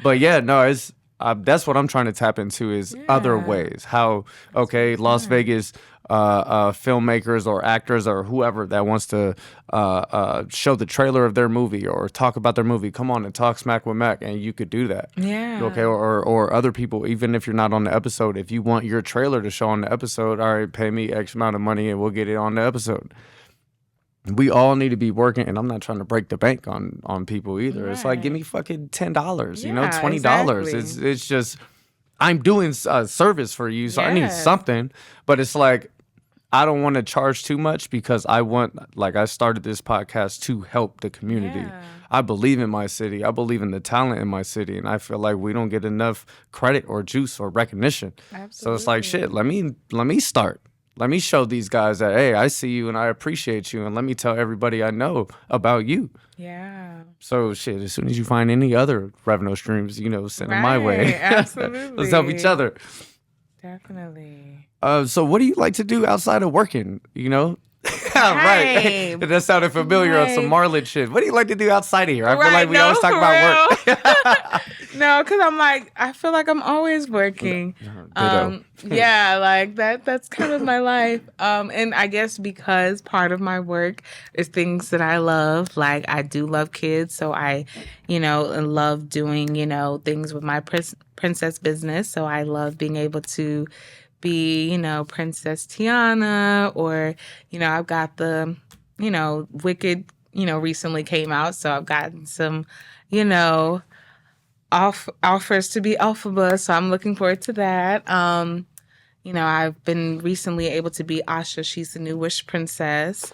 But yeah, no, it's that's what I'm trying to tap into is other ways. How Las Vegas filmmakers or actors or whoever that wants to show the trailer of their movie or talk about their movie, come on and talk smack with Mac, and you could do that. Yeah. Okay, or other people, even if you're not on the episode, if you want your trailer to show on the episode, all right, pay me X amount of money and we'll get it on the episode. We all need to be working, and I'm not trying to break the bank on people either. Right. It's like, give me fucking $10, $20. Exactly. It's just, I'm doing a service for you, so I need something. But it's like, I don't want to charge too much because I started this podcast to help the community. Yeah. I believe in my city. I believe in the talent in my city. And I feel like we don't get enough credit or juice or recognition. Absolutely. So it's like, shit, let me start. Let me show these guys that, hey, I see you and I appreciate you. And let me tell everybody I know about you. Yeah. So shit, as soon as you find any other revenue streams, send them my way. Absolutely. Let's help each other. Definitely. So what do you like to do outside of working? Right. That sounded familiar on some Marlon shit. What do you like to do outside of here? I feel like we always talk about work. No, because I feel like I'm always working. Yeah, like that's kind of my life. And I guess because part of my work is things that I love. Like I do love kids, so I, love doing, things with my princess business. So I love being able to be, Princess Tiana, or, I've got the, Wicked, recently came out. So I've gotten some, offers to be Elphaba. So I'm looking forward to that. I've been recently able to be Asha. She's the new Wish Princess.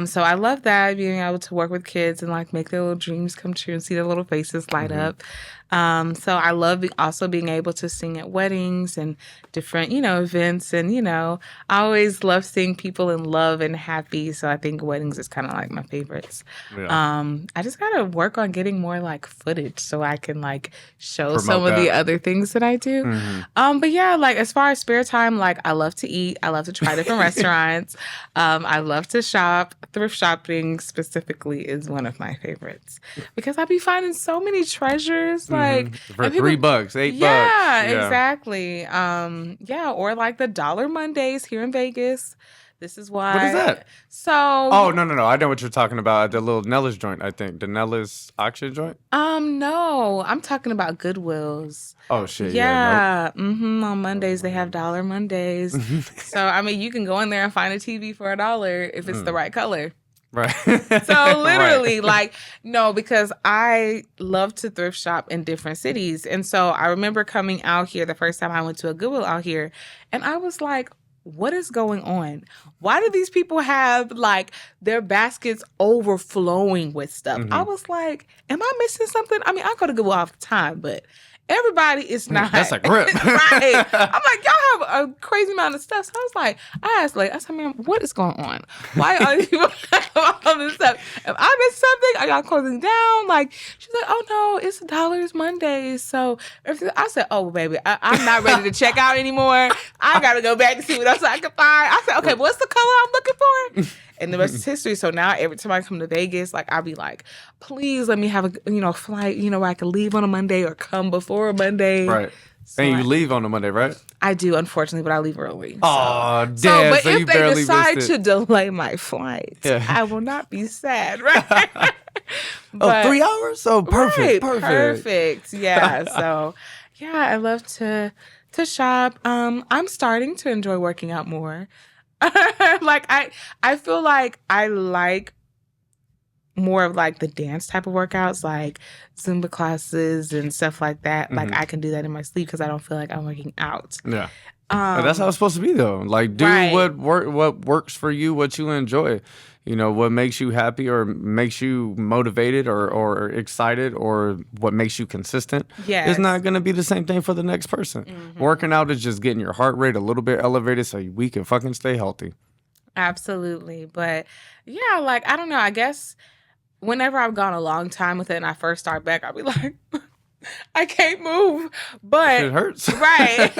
So I love that, being able to work with kids and like make their little dreams come true and see their little faces light up. So I love also being able to sing at weddings and different, events. And, I always love seeing people in love and happy. So I think weddings is kind of like my favorites. Yeah. I just got to work on getting more like footage so I can like show some of the other things that I do. But yeah, like as far as spare time, like I love to eat. I love to try different restaurants. I love to shop. Thrift shopping specifically is one of my favorites because I be finding so many treasures. Like for $3, $8. Yeah, exactly. Or like the Dollar Mondays here in Vegas. This is why. What is that? So. Oh, no. I know what you're talking about. The little Nella's joint, I think. The Nella's auction joint? No. I'm talking about Goodwill's. Oh, shit. Yeah. On Mondays, they have Dollar Mondays. So, you can go in there and find a TV for $1 if it's the right color. Right. So literally, because I love to thrift shop in different cities. And so I remember coming out here the first time I went to a Goodwill out here, and I was like, what is going on? Why do these people have like their baskets overflowing with stuff? I was like, am I missing something? I go to Goodwill all the time, but everybody is not. That's a grip. Right. I'm like, y'all have a crazy amount of stuff. So I was like, I said, man, what is going on? Why are these people have all this stuff? If I missed something, are y'all closing down? Like, she's like, oh no, it's $1 Mondays. So I said, oh baby, I'm not ready to check out anymore. I gotta go back and see what else I can find. I said, okay, what's the color I'm looking for? And the rest is history. So now every time I come to Vegas, like I'll be like, please let me have a flight, where I can leave on a Monday or come before a Monday. Right. So and you leave on a Monday, right? I do, unfortunately, but I leave early. Oh, damn. But so if you they barely decide missed it. to delay my flight, I will not be sad, right? But, 3 hours? Oh, perfect. Right, perfect. Yeah. So, yeah, I love to shop. I'm starting to enjoy working out more. Like I feel like I like more of like the dance type of workouts, like Zumba classes and stuff like that. Like I can do that in my sleep because I don't feel like I'm working out. Yeah. That's how it's supposed to be though. Like do what works for you, what you enjoy. What makes you happy or makes you motivated or excited or what makes you consistent. Yes. It's not going to be the same thing for the next person. Working out is just getting your heart rate a little bit elevated so we can fucking stay healthy. Absolutely. But yeah, like, I don't know. I guess whenever I've gone a long time with it and I first start back, I'll be like, I can't move. But it hurts. Right.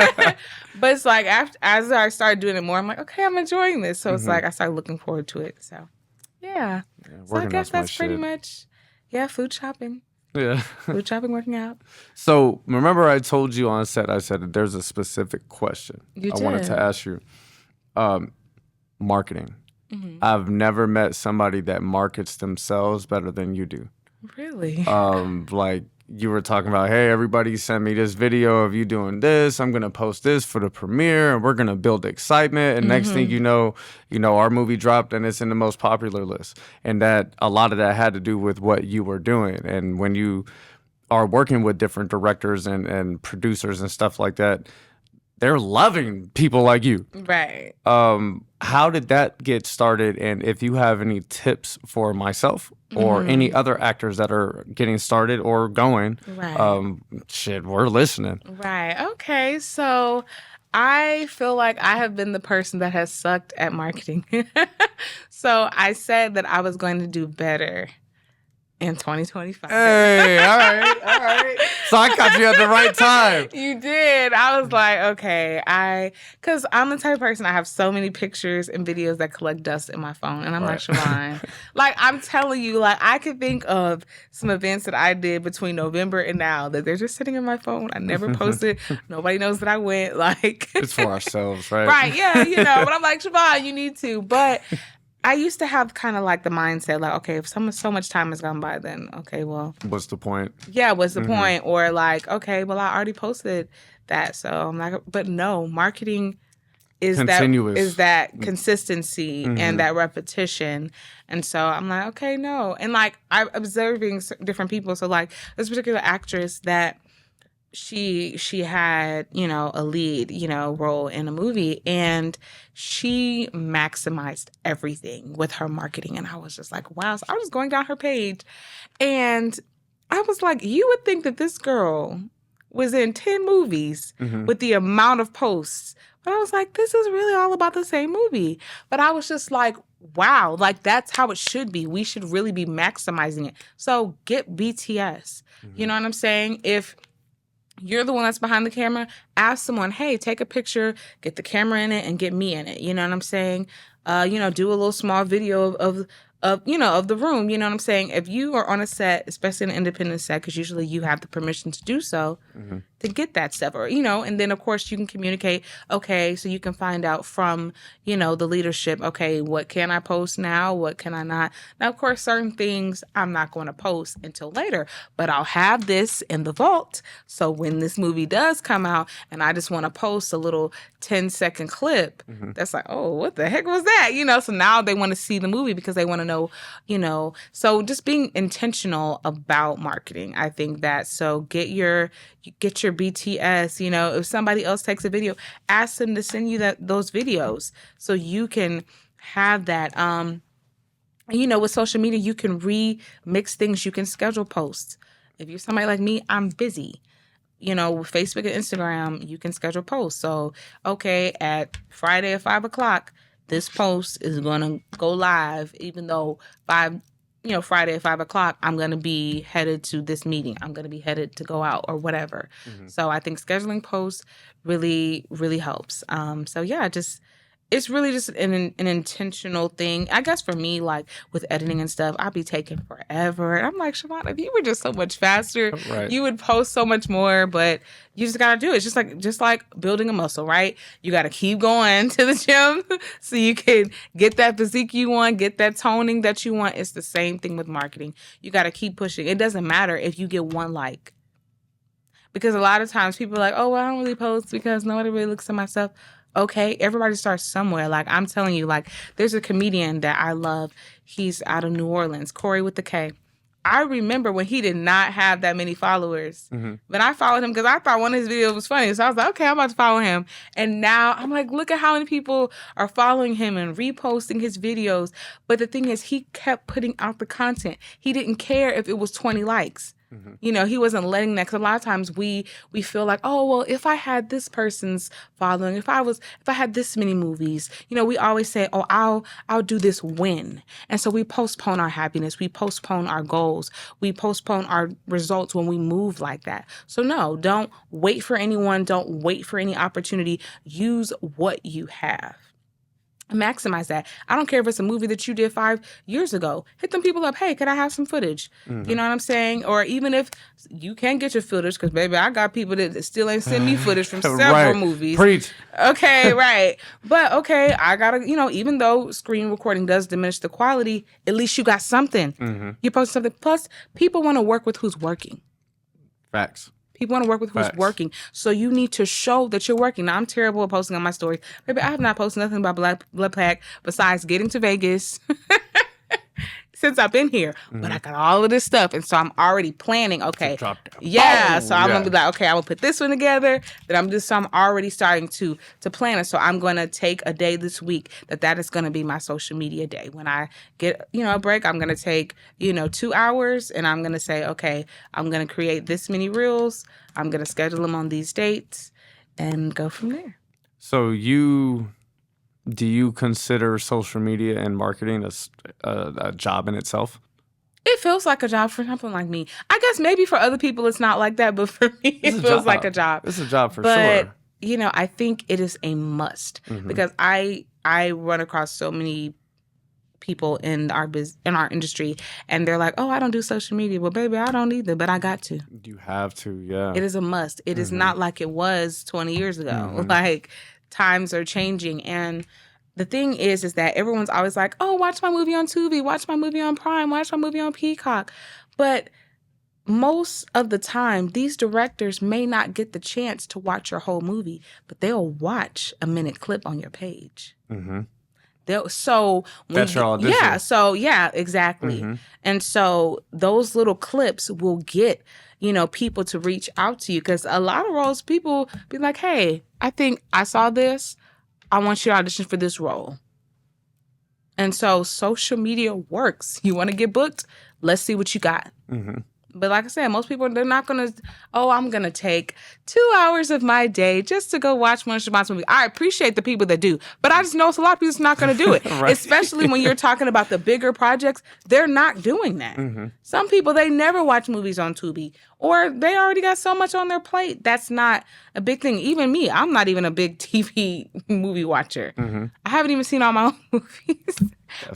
But it's like as I started doing it more, I'm like, okay, I'm enjoying this. So it's like I started looking forward to it. So yeah. So I guess that's pretty much food shopping. Yeah. Food shopping, working out. So remember I told you on set, I said that there's a specific question I wanted to ask you. Marketing. I've never met somebody that markets themselves better than you do. Really? Like you were talking about, hey, everybody send me this video of you doing this. I'm going to post this for the premiere and we're going to build excitement. And next thing you know, our movie dropped and it's in the most popular list. And that a lot of that had to do with what you were doing. And when you are working with different directors and producers and stuff like that, they're loving people like you. Right. How did that get started? And if you have any tips for myself or any other actors that are getting started or going, Right. shit, we're listening. Right. Okay. So I feel like I have been the person that has sucked at marketing. So I said that I was going to do better in 2025. Hey, all right. So I caught you at the right time. You did. I was like, okay, because I'm the type of person, I have so many pictures and videos that collect dust in my phone. And I'm like, Shavon, like, I'm telling you, like, I could think of some events that I did between November and now that they're just sitting in my phone. I never posted. Nobody knows that I went. Like, it's for ourselves, right? Right. Yeah. But I'm like, Shavon, you need to. But I used to have kind of like the mindset, like, okay, if so much time has gone by, then okay, well, what's the point? Yeah, what's the point? Or like, okay, well, I already posted that, so I'm like, but no, marketing is continuous. that consistency and that repetition, and so I'm like, okay, no, and like I'm observing different people. So like this particular actress that she had, a lead, role in a movie, and she maximized everything with her marketing. And I was just like, wow. So I was going down her page and I was like, you would think that this girl was in 10 movies with the amount of posts. But I was like, this is really all about the same movie. But I was just like, wow, like that's how it should be. We should really be maximizing it. So get BTS. You know what I'm saying? If you're the one that's behind the camera, ask someone, hey, take a picture, get the camera in it and get me in it. You know what I'm saying? Do a little small video of the room. You know what I'm saying? If you are on a set, especially an independent set, because usually you have the permission to do so, to get that stuff. Or, and then of course you can communicate, okay, so you can find out from, the leadership, okay, what can I post now? What can I not? Now, of course, certain things I'm not going to post until later, but I'll have this in the vault. So when this movie does come out and I just want to post a little 10-second clip, that's like, oh, what the heck was that? So now they want to see the movie because they want to know, so just being intentional about marketing. I think that, so get your BTS, if somebody else takes a video, ask them to send you those videos so you can have that. With social media, you can remix things, you can schedule posts. If you're somebody like me, I'm busy. With Facebook and Instagram, you can schedule posts. So, okay, at Friday at 5:00, this post is going to go live, even though Friday at 5:00, I'm going to be headed to this meeting. I'm going to be headed to go out or whatever. So I think scheduling posts really, really helps. It's really just an intentional thing. I guess for me, like with editing and stuff, I'd be taking forever. And I'm like, Shavon, if you were just so much faster, you would post so much more, but you just got to do it. It's just like building a muscle, right? You got to keep going to the gym so you can get that physique you want, get that toning that you want. It's the same thing with marketing. You got to keep pushing. It doesn't matter if you get one like. Because a lot of times people are like, oh, well, I don't really post because nobody really looks at my stuff. Okay, everybody starts somewhere. Like, I'm telling you, like, there's a comedian that I love. He's out of New Orleans, Corey with the K. I remember when he did not have that many followers. But I followed him because I thought one of his videos was funny. So I was like, okay, I'm about to follow him. And now I'm like, look at how many people are following him and reposting his videos. But the thing is, he kept putting out the content. He didn't care if it was 20 likes. He wasn't letting that, because a lot of times we feel like, oh, well, if I had this person's following, if I had this many movies, we always say, oh, I'll do this when. And so we postpone our happiness. We postpone our goals. We postpone our results when we move like that. So no, don't wait for anyone. Don't wait for any opportunity. Use what you have. Maximize that. I don't care if it's a movie that you did 5 years ago. Hit them people up. Hey, could I have some footage? You know what I'm saying? Or even if you can't get your footage, because baby, I got people that still ain't send me footage from several movies. Preach. Okay, right. But okay, I gotta, even though screen recording does diminish the quality, at least you got something. You post something. Plus, people want to work with who's working. Facts. People want to work with who's working. So you need to show that you're working. Now, I'm terrible at posting on my stories. Baby, I have not posted nothing about Blood Pact besides getting to Vegas, since I've been here, but I got all of this stuff. And so I'm already planning, okay. So I'm going to be like, okay, I'm going to put this one together. So I'm already starting to plan it. So I'm going to take a day this week that is going to be my social media day. When I get, a break, I'm going to take, 2 hours and I'm going to say, okay, I'm going to create this many reels. I'm going to schedule them on these dates and go from there. So do you consider social media and marketing a job in itself? It feels like a job for someone like me. I guess maybe for other people it's not like that, but for me it feels like a job. It's a job for sure. But, I think it is a must because I run across so many people in our industry and they're like, oh, I don't do social media. Well, baby, I don't either, but I got to. You have to, yeah. It is a must. It is not like it was 20 years ago. Like, times are changing. And the thing is that everyone's always like, oh, watch my movie on Tubi, watch my movie on Prime, watch my movie on Peacock. But most of the time, these directors may not get the chance to watch your whole movie, but they'll watch a minute clip on your page. That's your audition. Exactly. And so those little clips will get, people to reach out to you because a lot of roles, people be like, hey, I think I saw this. I want you to audition for this role. And so social media works. You want to get booked? Let's see what you got. But like I said, most people, they're not going to, I'm going to take 2 hours of my day just to go watch one of Shavon's movies. I appreciate the people that do, but I just know it's a lot of people that's not going to do it. Right. Especially when you're talking about the bigger projects, they're not doing that. Some people, they never watch movies on Tubi or they already got so much on their plate. That's not a big thing. Even me, I'm not even a big TV movie watcher. I haven't even seen all my own movies.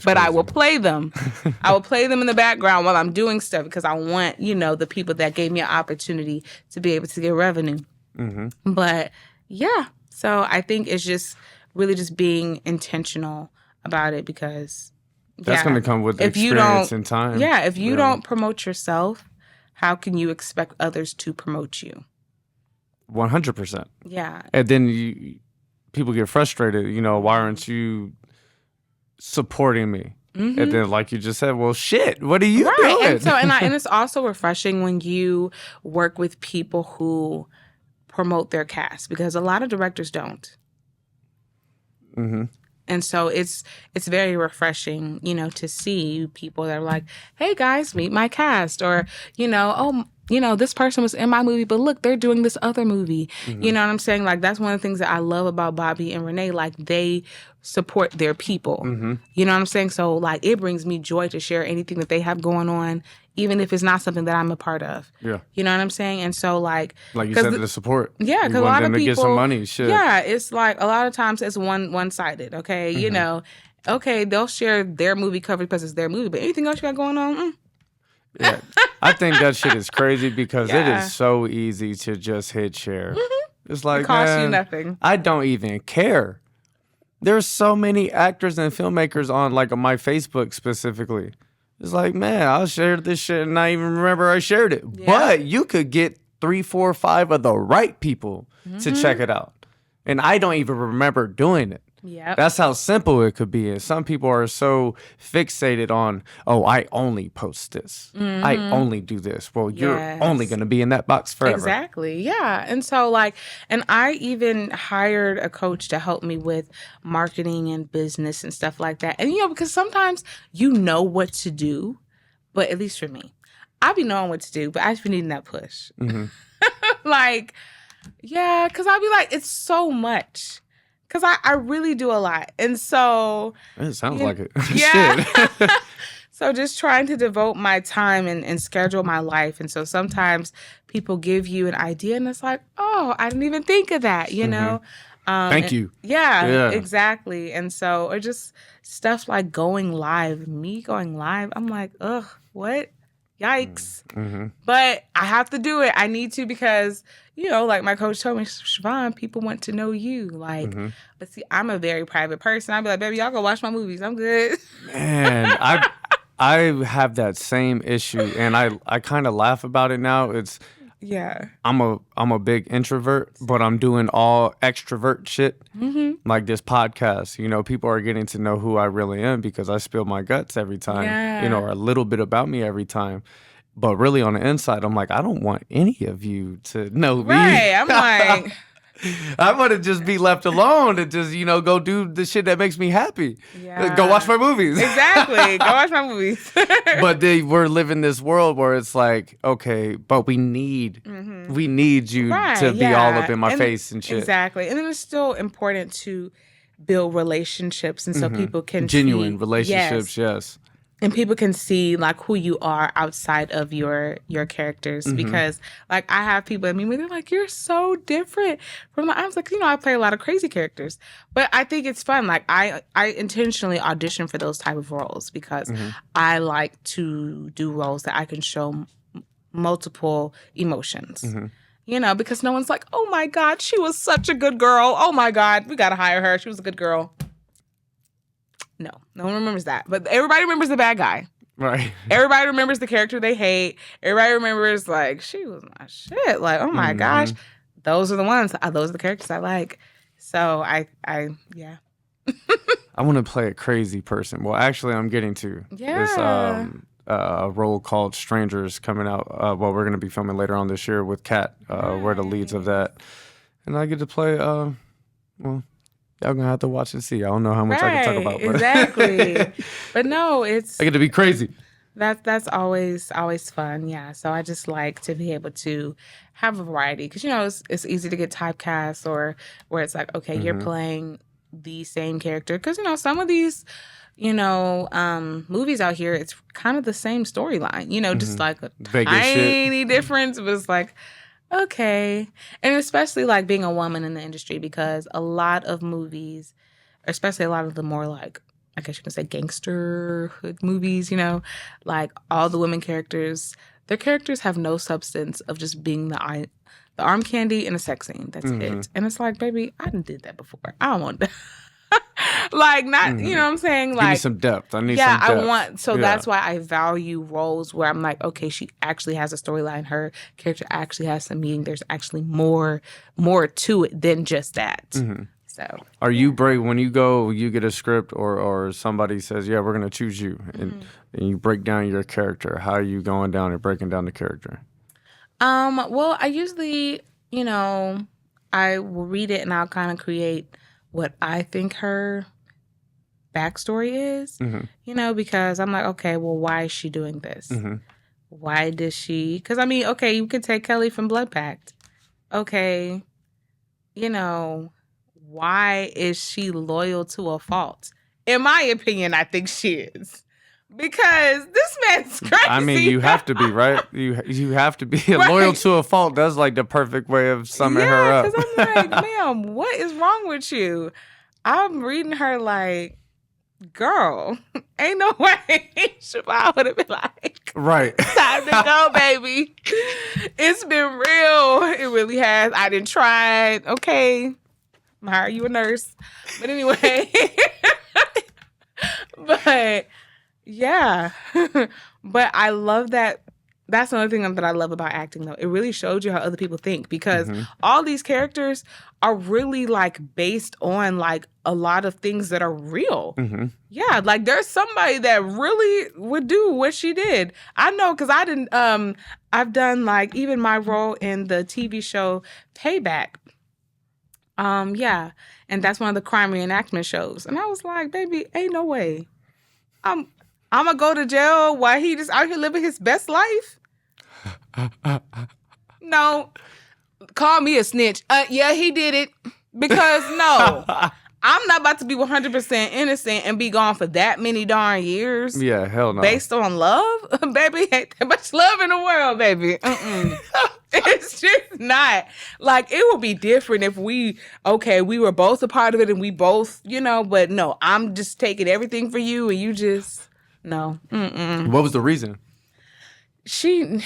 But I will play them. I will play them in the background while I'm doing stuff because I want, the people that gave me an opportunity to be able to get revenue. But yeah, so I think it's just really just being intentional about it because that's going to come with experience and time. Yeah, if you don't promote yourself, how can you expect others to promote you? 100%. Yeah. And then people get frustrated, why aren't you supporting me? And then, like you just said, well, shit, what are you doing? And so, and it's also refreshing when you work with people who promote their cast because a lot of directors don't. And so it's very refreshing, to see people that are like, hey guys, meet my cast, or this person was in my movie, but look, they're doing this other movie. You know what I'm saying? Like, that's one of the things that I love about Bobby and Renee. Like, they support their people. You know what I'm saying? So, like, it brings me joy to share anything that they have going on, even if it's not something that I'm a part of. Yeah. You know what I'm saying? And so, like you said, the support. Yeah, because a lot of people to get some money. Shit. Yeah, it's like a lot of times it's one-sided. Okay, okay, they'll share their movie cover because it's their movie, but anything else you got going on? Yeah, I think that shit is crazy because it is so easy to just hit share. It's like, it costs you nothing. I don't even care. There's so many actors and filmmakers on my Facebook specifically. It's like, man, I'll share this shit and not even remember I shared it. Yeah. But you could get 3, 4, 5 of the right people to check it out. And I don't even remember doing it. Yeah, that's how simple it could be. And some people are so fixated on, I only post this. I only do this. Well, you're only going to be in that box forever. Exactly. Yeah. And so and I even hired a coach to help me with marketing and business and stuff like that. And, because sometimes you know what to do, but at least for me, I be knowing what to do, but I just be needing that push. Because I'll be like, it's so much. Because I really do a lot. And so... It sounds like it. Yeah. So just trying to devote my time and schedule my life. And so sometimes people give you an idea and it's like, oh, I didn't even think of that, know? Thank you. Yeah, exactly. And so, or just stuff like going live. Me going live, I'm like, ugh, what? Yikes. But I have to do it. I need to because... like my coach told me, Shavon, people want to know you. But see, I'm a very private person. I'd be like, baby, y'all go watch my movies. I'm good. Man, I have that same issue, and I kind of laugh about it now. Yeah. I'm a big introvert, but I'm doing all extrovert shit. Like this podcast, you know, people are getting to know who I really am because I spill my guts every time, you know, or a little bit about me every time. But really on the inside, I'm like, I don't want any of you to know me. Right. I'm like, I want to just be left alone and just, you know, go do the shit that makes me happy. yeah. Go watch my movies. Exactly. Go watch my movies. But we're living this world where it's like, okay, but we need you to be all up in my face and shit. Exactly. And then it's still important to build relationships, and so people can genuine see, relationships, yes. And people can see like who you are outside of your characters, because like I have people, I mean, when they're like, you're so different from, I was like, you know, I play a lot of crazy characters, but I think it's fun. Like I intentionally audition for those type of roles because I like to do roles that I can show multiple emotions. You know, because no one's like, oh my God, she was such a good girl. Oh my God, we got to hire her. She was a good girl. No one remembers that. But everybody remembers the bad guy. Right. Everybody remembers the character they hate. Everybody remembers, like, she was my shit. Like, oh my gosh. Those are the ones. Those are the characters I like. So yeah. I want to play a crazy person. Well, actually, I'm getting to this a role called Strangers coming out. Well, we're going to be filming later on this year with Kat. We're the leads of that. And I get to play, well, y'all gonna have to watch and see. I don't know how much I can talk about. But Exactly. But no, I get to be crazy. That's always fun. Yeah. So I just like to be able to have a variety because, you know, it's easy to get typecast or where it's like, okay, you're playing the same character. Because, you know, some of these, you know, movies out here, it's kind of the same storyline, you know, just like a tiny difference. But it's like, okay. And especially like being a woman in the industry, because a lot of movies, especially a lot of the more like, I guess you can say gangster hood movies, you know, like all the women characters, their characters have no substance of just being the arm candy in a sex scene. That's it. And it's like, baby, I done did that before. I don't want that. Like, not, you know what I'm saying? Like, give me some depth. I need some depth. I want, so that's why I value roles where I'm like, okay, she actually has a storyline. Her character actually has some meaning. There's actually more to it than just that. So, are you brave when you go, you get a script or somebody says, yeah, we're going to choose you and you break down your character. How are you going down and breaking down the character? Well, I usually, you know, I will read it and I'll kind of create what I think her backstory is, you know, because I'm like, okay, well, why is she doing this? Why does she? Because I mean, okay, you could take Kelly from Blood Pact. Okay, you know, why is she loyal to a fault? In my opinion, I think she is. Because this man's crazy. I mean, you have to be, right? You have to be loyal to a fault. That's like the perfect way of summing her up. Because I'm like, ma'am, what is wrong with you? I'm reading her like, girl, ain't no way Shavon would have been like, right, time to go, baby. It's been real. It really has. I didn't try it. Okay, I'm hire you a nurse. But anyway, but yeah, but I love that. That's another thing that I love about acting, though. It really showed you how other people think, because all these characters are really like based on like a lot of things that are real. Yeah, like there's somebody that really would do what she did. I know, because I didn't. I've done like even my role in the TV show Payback. Yeah, and that's one of the crime reenactment shows, and I was like, baby, ain't no way. I'm gonna go to jail while he just out here living his best life. No, call me a snitch. Yeah, he did it. Because no, I'm not about to be 100% innocent and be gone for that many darn years. Yeah, hell no. Based on love? Baby, ain't that much love in the world, baby. It's just not. Like, it would be different if we were both a part of it and we both, you know, but no, I'm just taking everything for you and you just, no. What was the reason? She dumb.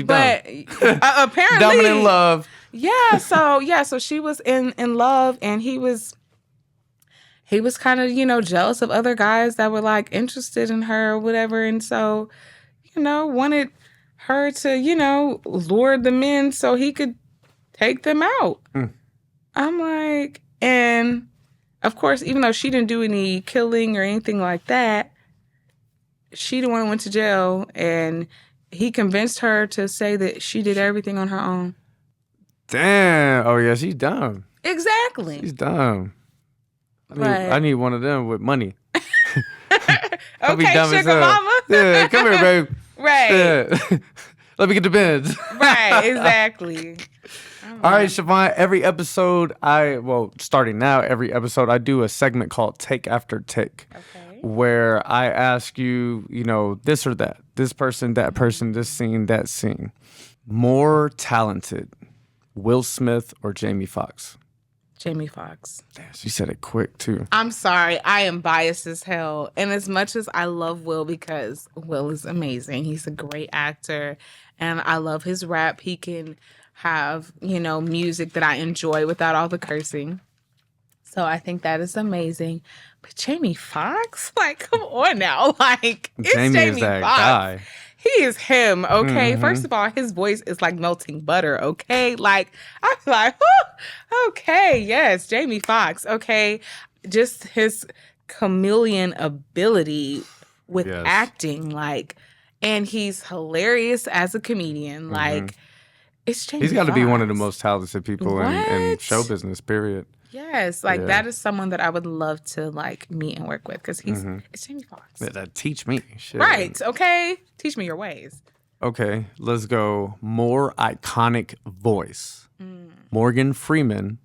But apparently dumb and in love. Yeah, so she was in love, and he was kind of, you know, jealous of other guys that were like interested in her or whatever, and so, you know, wanted her to, lure them in so he could take them out. I'm like, and of course, even though she didn't do any killing or anything like that, she the one who went to jail, and he convinced her to say that she did everything on her own. Damn. Oh, yeah, she's dumb. Exactly. She's dumb. I need one of them with money. Okay, sugar mama. Yeah, come here, babe. Right. Yeah. Let me get the bins. Right, exactly. All right, Shavon, every episode starting now, every episode I do a segment called Take After Take. Okay. Where I ask you, this or that, this person, that person, this scene, that scene. More talented, Will Smith or Jamie Foxx? Jamie Foxx. Damn, she said it quick, too. I'm sorry. I am biased as hell. And as much as I love Will, because Will is amazing, he's a great actor, and I love his rap. He can have, music that I enjoy without all the cursing. So I think that is amazing. But Jamie Foxx? Like, come on now. Like, it's Jamie is that Foxx. guy. He is him, okay? Mm-hmm. First of all, his voice is like melting butter, okay? Like, I'm like, okay, yes, Jamie Foxx, okay? Just his chameleon ability with acting, like, and he's hilarious as a comedian. Like, it's Jamie Foxx. He's got to be one of the most talented people in show business, period. Yes, that is someone that I would love to meet and work with, because it's Jamie Foxx. Yeah, teach me. Shit. Right, okay? Teach me your ways. Okay, let's go. More iconic voice. Morgan Freeman,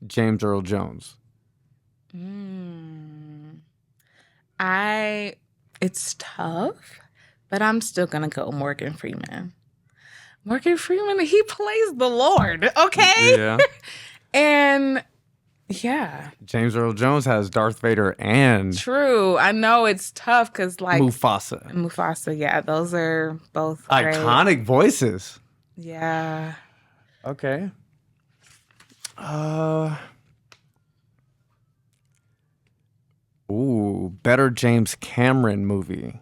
James Earl Jones. It's tough, but I'm still going to go Morgan Freeman. Morgan Freeman, he plays the Lord, okay? Yeah. And... yeah. James Earl Jones has Darth Vader and... True. I know it's tough because Mufasa, yeah. Those are both iconic great voices. Yeah. Okay. Better James Cameron movie.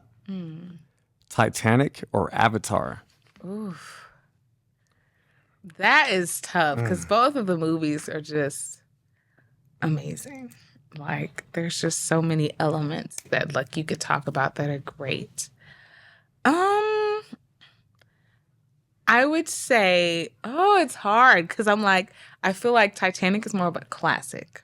Titanic or Avatar? Oof. That is tough because both of the movies are just... amazing. Like, there's just so many elements that you could talk about that are great. I would say, it's hard because I feel like Titanic is more of a classic.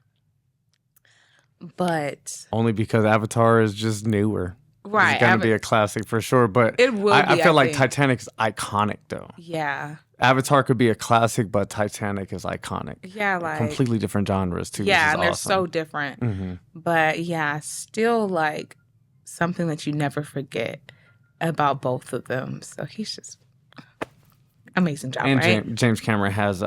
But only because Avatar is just newer. Right. It's gonna be a classic for sure. But it will I feel like Titanic's iconic though. Yeah. Avatar could be a classic, but Titanic is iconic. Yeah, completely different genres too. Yeah, and they're awesome. So different. But yeah, still something that you never forget about both of them. So he's just amazing job, and right? James Cameron has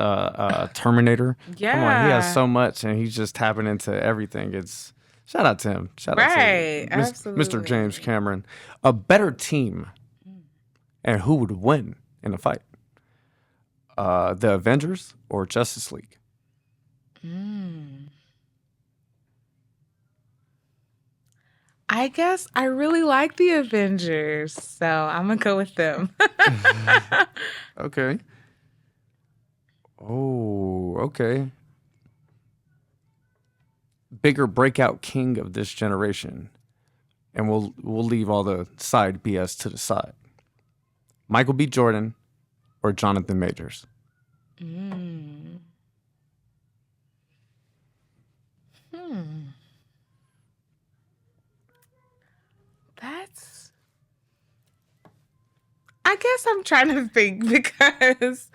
Terminator. Yeah, come on, he has so much, and he's just tapping into everything. It's shout out to him. Shout out to Mr. James Cameron. A better team, and who would win in a fight? The Avengers or Justice League? I guess I really like the Avengers, so I'm going to go with them. Okay. Oh, okay. Bigger breakout king of this generation. And we'll leave all the side BS to the side. Michael B. Jordan or Jonathan Majors? I guess I'm trying to think because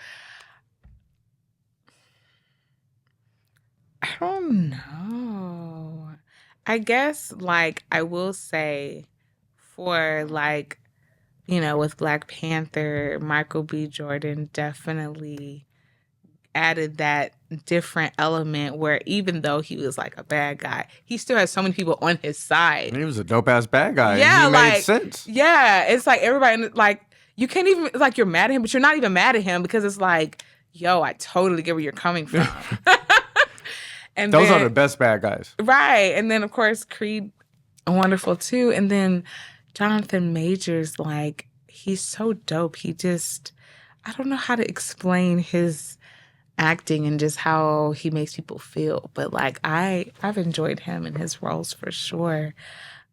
I don't know. I guess I will say for with Black Panther, Michael B. Jordan definitely added that different element where even though he was a bad guy, he still has so many people on his side. And he was a dope ass bad guy. Yeah, he made sense. Yeah, it's everybody you can't even you're mad at him, but you're not even mad at him because it's yo, I totally get where you're coming from. And those are the best bad guys, right? And then of course Creed, wonderful too, and then Jonathan Majors, he's so dope. I don't know how to explain his acting and just how he makes people feel, but like I've enjoyed him and his roles for sure.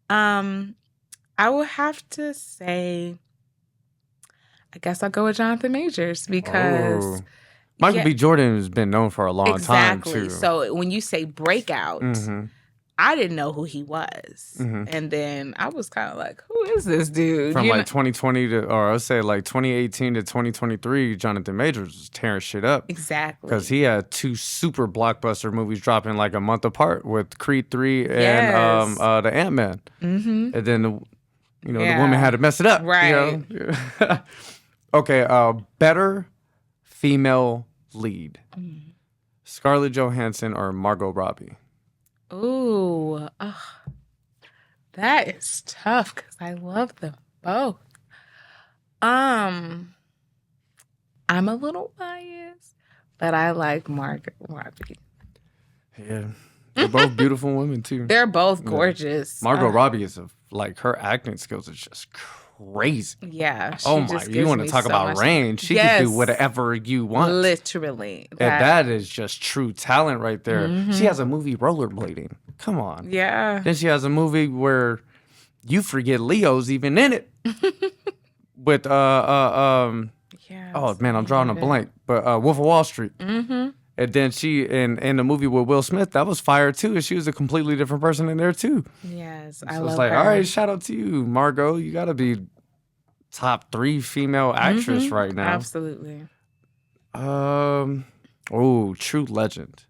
I will have to say, I guess I'll go with Jonathan Majors because Michael B. Jordan has been known for a long time too. So when you say breakout, I didn't know who he was. And then I was kind of like, who is this dude? From 2020 to, or I'll say like 2018 to 2023, Jonathan Majors was tearing shit up. Exactly. Because he had 2 super blockbuster movies dropping like a month apart with Creed 3 and the Ant-Man. And then, the woman had to mess it up. Right. Okay, better female lead. Scarlett Johansson or Margot Robbie? Ooh, that is tough because I love them both. I'm a little biased, but I like Margot Robbie. Yeah, they're both beautiful women too. They're both gorgeous. Margot Robbie is her acting skills are just crazy. Yeah. You want to talk about range? She can do whatever you want. Literally. And that is just true talent right there. She has a movie, Rollerblading. Come on. Yeah. Then she has a movie where you forget Leo's even in it. With oh man, I'm drawing a blank. But Wolf of Wall Street. And then she in the movie with Will Smith, that was fire too. And she was a completely different person in there too. Yes, I love her. All right, shout out to you, Margot. You got to be top 3 female actress right now. Absolutely. True legend,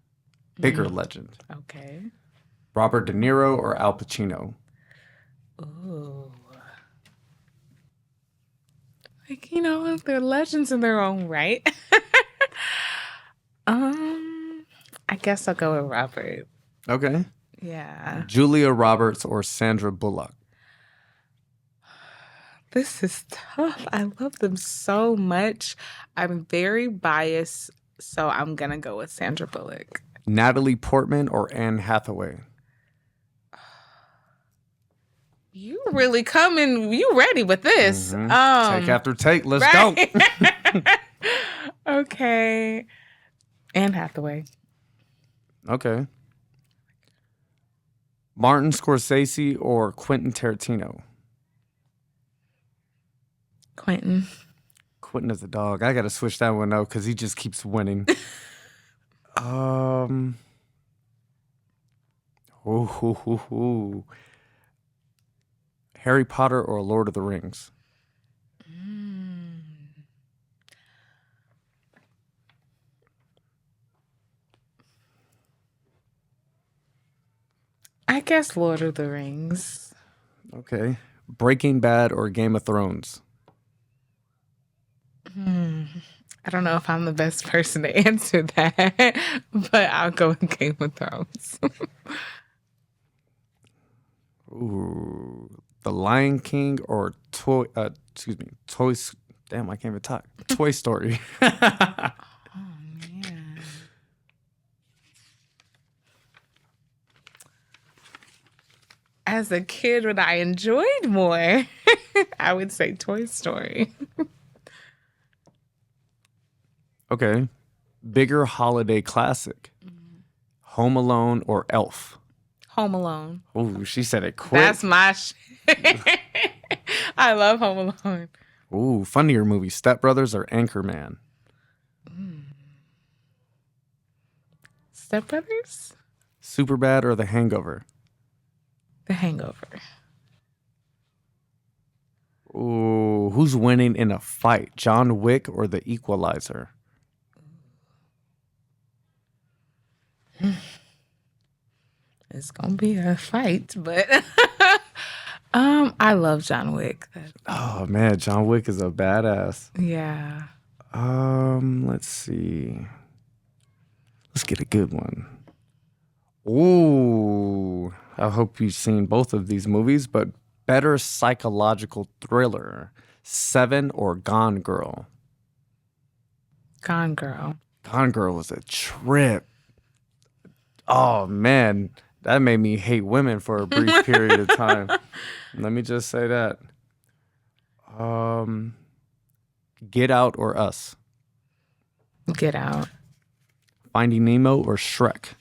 bigger legend. Okay. Robert De Niro or Al Pacino? Ooh. Like, they're legends in their own right. I guess I'll go with Robert. Okay. Yeah. Julia Roberts or Sandra Bullock? This is tough. I love them so much. I'm very biased, so I'm going to go with Sandra Bullock. Natalie Portman or Anne Hathaway? You really you ready with this. Take after take. Let's go. Okay. Anne Hathaway. Okay. Martin Scorsese or Quentin Tarantino? Quentin. Quentin is a dog. I got to switch that one out because he just keeps winning. Harry Potter or Lord of the Rings? I guess Lord of the Rings. Okay. Breaking Bad or Game of Thrones? I don't know if I'm the best person to answer that, but I'll go with Game of Thrones. Ooh. The Lion King or Toy damn, I can't even talk. Toy Story. Oh, man. As a kid, what I enjoyed more, I would say Toy Story. Okay. Bigger holiday classic. Home Alone or Elf? Home Alone. Ooh, she said it quick. That's my shit. I love Home Alone. Ooh, funnier movie. Step Brothers or Anchorman? Step Brothers? Superbad or The Hangover? The Hangover. Ooh, who's winning in a fight? John Wick or The Equalizer? It's gonna be a fight, but I love John Wick. Oh man, John Wick is a badass. Yeah. Let's see. Let's get a good one. Ooh, I hope you've seen both of these movies, but better psychological thriller, Seven or Gone Girl? Gone Girl. Gone Girl was a trip. Oh man, that made me hate women for a brief period of time. Let me just say that. Get Out or Us? Get Out. Finding Nemo or Shrek?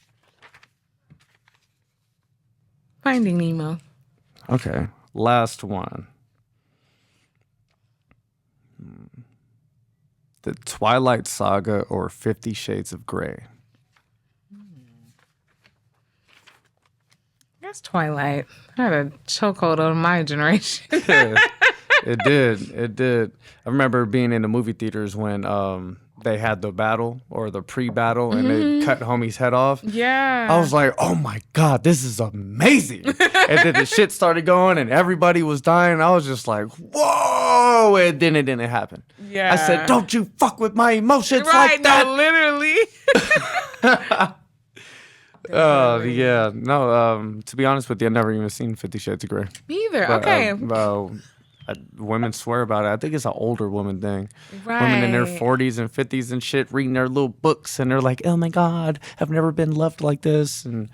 Finding Nemo. Okay. Last one. The Twilight Saga or 50 Shades of Grey? That's Twilight. I had a chokehold on my generation. It did. I remember being in the movie theaters when they had the battle or the pre-battle and they cut homie's head off. Yeah. I was like, oh my God, this is amazing. And then the shit started going and everybody was dying. I was just like, whoa. And then it didn't happen. Yeah. I said, don't you fuck with my emotions right, like that. No, literally. Yeah. No, to be honest with you, I've never even seen 50 Shades of Grey. Me either. But, okay. Women swear about it. I think it's an older woman thing. Right. Women in their 40s and 50s and shit reading their little books and they're like, oh my God, I've never been loved like this and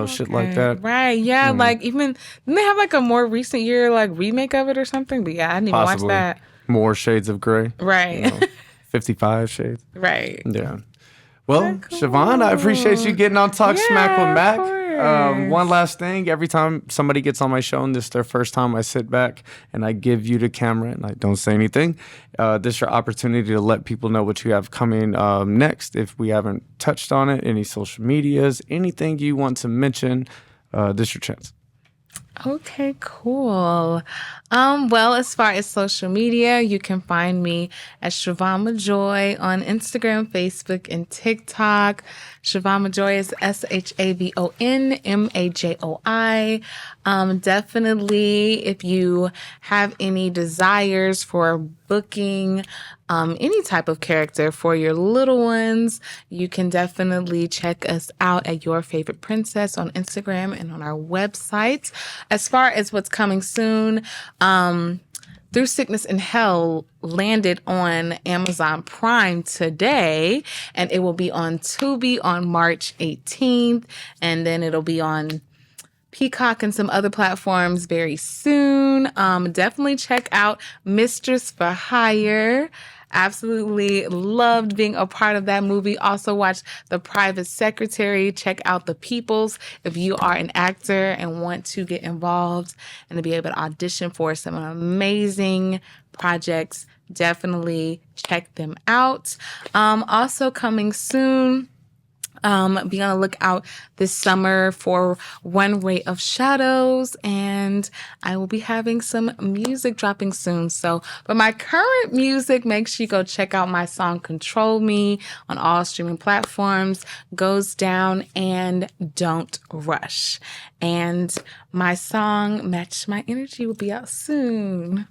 shit like that. Right. Yeah. Like even didn't they have like a more recent year like remake of it or something? But yeah, I didn't even watch that. More Shades of Grey. Right. 55 Shades. Right. Yeah. Well, cool. Siobhan, I appreciate you getting on Talk Smack with Mac. One last thing. Every time somebody gets on my show and this is their first time, I sit back and I give you the camera and I don't say anything. This is your opportunity to let people know what you have coming next. If we haven't touched on it, any social medias, anything you want to mention, this is your chance. Okay, cool. Well, as far as social media, you can find me at Shavon Majoi on Instagram, Facebook, and TikTok. Shavon Majoi is SHAVON MAJOI. Definitely, if you have any desires for booking any type of character for your little ones, you can definitely check us out at Your Favorite Princess on Instagram and on our website. As far as what's coming soon, Through Sickness and Hell landed on Amazon Prime today, and it will be on Tubi on March 18th, and then it'll be on Peacock and some other platforms very soon. Definitely check out Mistress for Hire. Absolutely loved being a part of that movie. Also watch The Private Secretary. Check out The Peoples if you are an actor and want to get involved and to be able to audition for some amazing projects. Definitely check them out. Also coming soon, be on the lookout this summer for One Ray of Shadows, and I will be having some music dropping soon. So for my current music, make sure you go check out my song Control Me on all streaming platforms. Goes Down and Don't Rush. And my song Match My Energy will be out soon.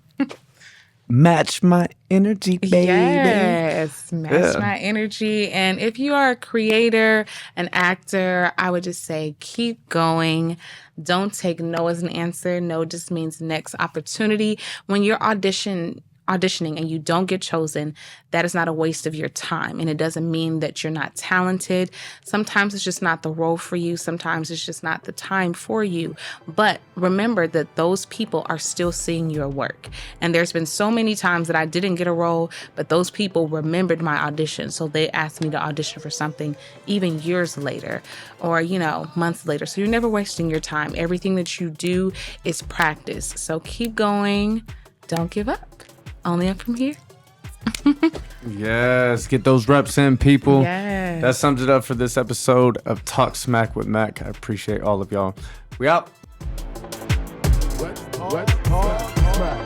Match my energy, baby. Yes, match my energy. And if you are a creator, an actor, I would just say keep going. Don't take no as an answer. No just means next opportunity. When you're auditioning and you don't get chosen, that is not a waste of your time. And it doesn't mean that you're not talented. Sometimes it's just not the role for you. Sometimes it's just not the time for you. But remember that those people are still seeing your work. And there's been so many times that I didn't get a role, but those people remembered my audition. So they asked me to audition for something even years later or, months later. So you're never wasting your time. Everything that you do is practice. So keep going. Don't give up. Only up from here. Yes, get those reps in, people. Yes. That sums it up for this episode of Talk Smack with Mac. I appreciate all of y'all. We out. Let's talk smack.